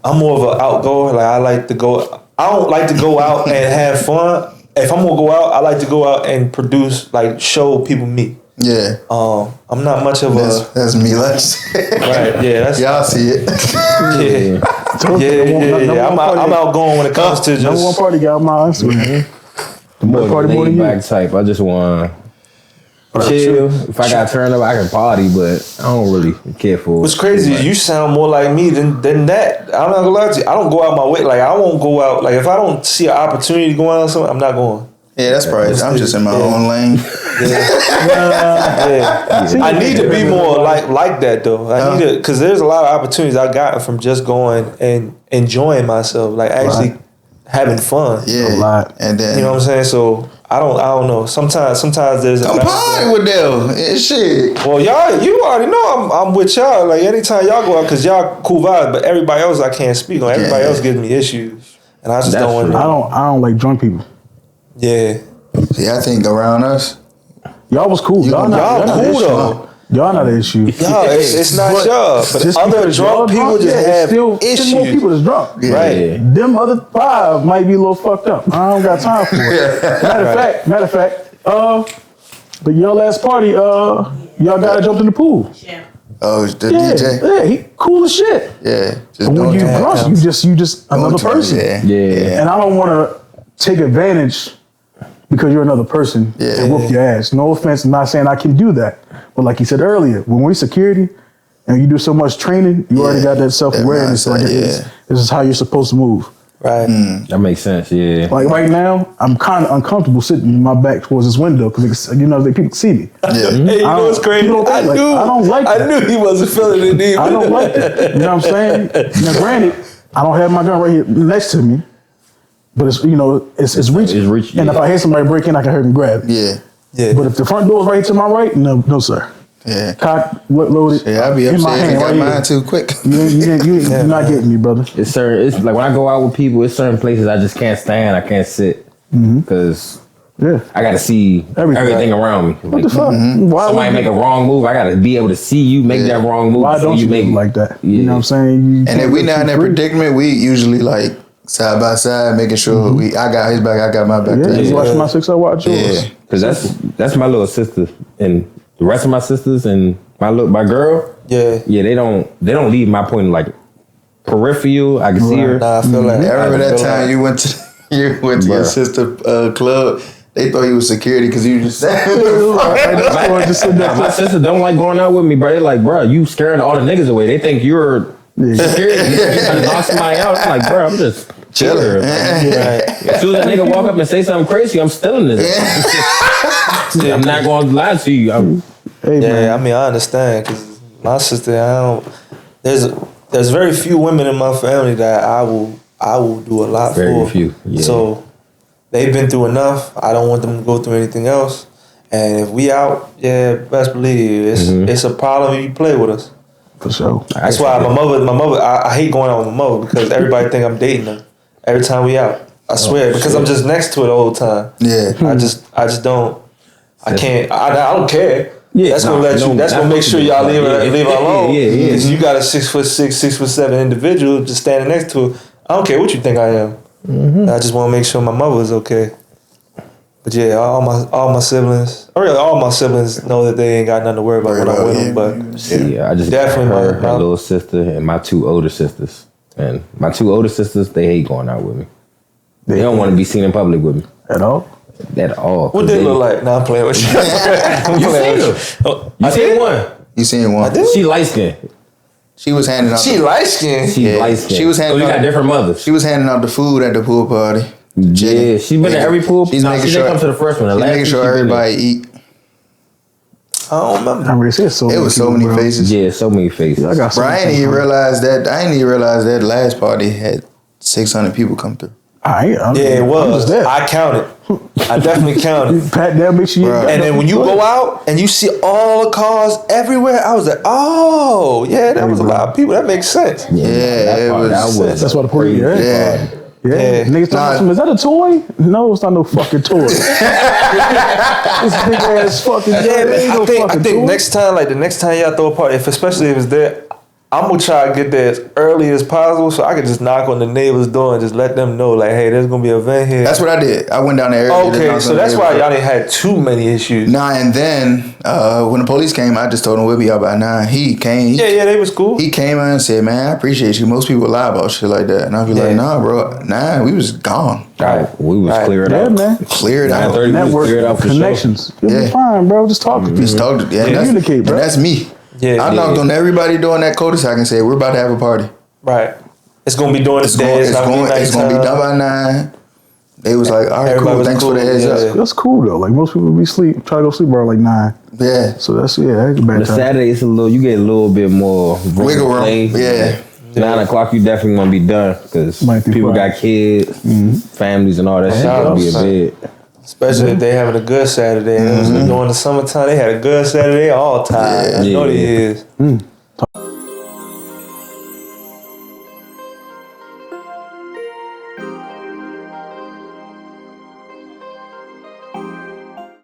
I'm more of an outgoer. Like, I like to go. I don't like to go out and have fun. If I'm gonna go out, I like to go out and produce, like, show people me. Yeah. I'm not much of That's me. Let's right. Yeah, that's y'all see it. Yeah. I'm outgoing when it comes to just Number one party got my Instagram. more party more than laid you. back type. I just want chill. If I got turned up, I can party, but I don't really care for it. What's crazy is you sound more like me than that. I'm not gonna lie to you. I don't go out my way. Like, I won't go out. Like, if I don't see an opportunity to go out or something, I'm not going. Yeah, that's probably. I'm just in my own lane. I need to be more like that though. I need to, because there's a lot of opportunities I gotten from just going and enjoying myself, like actually having fun. Yeah, a lot. And then You know what I'm saying? So I don't know. Sometimes there's a I'm partying with them and shit. Well, y'all, you already know I'm with y'all. Like, anytime y'all go out, because y'all cool vibes, but everybody else I can't speak on. Everybody else gives me issues, and I just don't want to. I don't like drunk people. Yeah. See, I think around us, Y'all was cool. Y'all cool though. Y'all not an issue. Y'all, it's not But y'all. But just other because drunk y'all people just have still issues. more people that's drunk. Yeah. Right. Them other 5 might be a little fucked up. I don't got time for it. Matter of fact, the your last party, y'all gotta jump in the pool. Champ. oh, the Yeah, DJ. yeah, he cool as shit. Yeah, just But when don't you turn drunk, out. you just another Don't turn- person. Yeah. And I don't want to take advantage because you're another person Yeah. and whoop your ass. No offense, I'm not saying I can do that. But like you said earlier, when we security and you do so much training, you already got that self-awareness. That Like mindset, this is how you're supposed to move. Right. That makes sense, yeah. Like right now, I'm kind of uncomfortable sitting with my back towards this window because people can see me. Yeah. Hey, you know what's crazy? You know, I like, knew. I don't like I that. knew he wasn't feeling it either. I don't like that. You know what I'm saying? Now, granted, I don't have my gun right here next to me, but it's it's reaching. It's reaching, And if yeah. I hear somebody break in, I can hurt and grab it. Yeah. Yeah. But if the front door is right to my right, no sir. Yeah. Cock, loaded. Yeah, I'll be in my upset if hand you got right mine here. too quick. You're not getting me, brother. It's like when I go out with people, it's certain places I just can't stand. I can't sit because Yeah. I got to see everything around me. What the fuck? Why Somebody would make a wrong move, I got to be able to see you make that wrong move. Why before don't you make make it like that? Yeah. You know what I'm saying? And if we not in that predicament, we usually like side by side, making sure I got his back, I got my back. Yeah, you Yeah. watch my 6, I watch yours. Yeah. Because that's my little sister, and the rest of my sisters and my girl. Yeah. Yeah, they don't leave my point like peripheral. I can see her. Nah, I feel like. I remember that time you went to your Bruh. sister club. They thought he was security because you just said. My sister don't like going out with me, bro. They like, bro, you scaring all the niggas away. They think you're security. You trying to knock somebody out. I'm like, bro, I'm just chilling. As soon as a nigga walk up and say something crazy, I'm stealing this. I'm not going to lie to you. Hey, man. Yeah, I mean, I understand because my sister, there's very few women in my family that I will do a lot Very for. few, yeah. So they've been through enough. I don't want them to go through anything else. And if we out, yeah, best believe it's a problem if you play with us. For sure. That's why my mother, I hate going out with my mother because everybody think I'm dating her every time we out. I swear, because I'm just next to her the whole time. Yeah. I just don't. I can't. I don't care. Yeah, that's gonna That's gonna make sure y'all leave her alone. Yeah. Because you got a 6'6", 6'7" individual just standing next to her. I don't care what you think I am. I just want to make sure my mother is okay. But yeah, all my siblings, or really all my siblings know that they ain't got nothing to worry about when I'm with them. But Yeah, I just definitely got her my little sister, and my 2 older sisters. And my 2 older sisters, they hate going out with me. They don't want to be seen in public with me At all? at all. what they look like? Nah, I'm playing with you. You seen them? You seen one? You seen one? She light skinned. She was handing out. She light skinned. She light skinned. She was handing So you got out- different mothers. She was handing out the food at the pool party. Yeah, she been to every pool. She's No, making she sure. didn't come to the first one. The She's last making one sure she been everybody eat. I don't remember. I really see so It was so many people, bro. faces. Yeah, so many faces. I got so Bro, I many didn't even people. realize that. I didn't even realize that last party had 600 people come through. I'm Yeah, it I'm was. just there. I counted. I definitely counted. Pat down, make sure you Bruh. got And then when you nothing go to out and you see all the cars everywhere, I was like, oh, yeah, that was a lot of people. That makes sense. Yeah, it was. That's why the police. Yeah. Yeah. Yeah. Niggas talking is that a toy? No, it's not no fucking toy. This big ass fucking Yeah, ain't no I fucking think toy. next time, like the next time y'all throw a party, especially if it's there, I'm gonna try to get there as early as possible so I can just knock on the neighbor's door and just let them know, like, hey, there's gonna be an event here. That's what I did. I went down there. Okay, so that's why y'all didn't have too many issues. Nah, and then when the police came, I just told him we'll be out by 9. He came. Yeah, they was cool. He came in and said, "Man, I appreciate you. Most people lie about shit like that." And I'll be like, "Nah, bro. 9, we was gone. We was cleared out. man. Cleared out. 9:30 Network cleared out for connections. sure. You'll be fine, bro. Just talk to people. Just talk to Communicate, bro. And that's me. Yeah, I knocked on everybody doing that cul-de-sac and said, "We're about to have a party. Right. It's gonna be during the It's day. gonna be done by 9." They was like, "All right, Everybody cool. was Thanks cool, for the heads up." That's cool though. Like most people try to go sleep around like 9. Yeah. So that's a bad The time. Saturday it's a little. You get a little bit more Wiggle room. play. Yeah. 9 o'clock, you definitely gonna be done because Might be people fine. got kids, families, and all that shit. Yeah. Gonna be a bit. Especially if they having a good Saturday. During the summertime, they had a good Saturday all time. I know they is.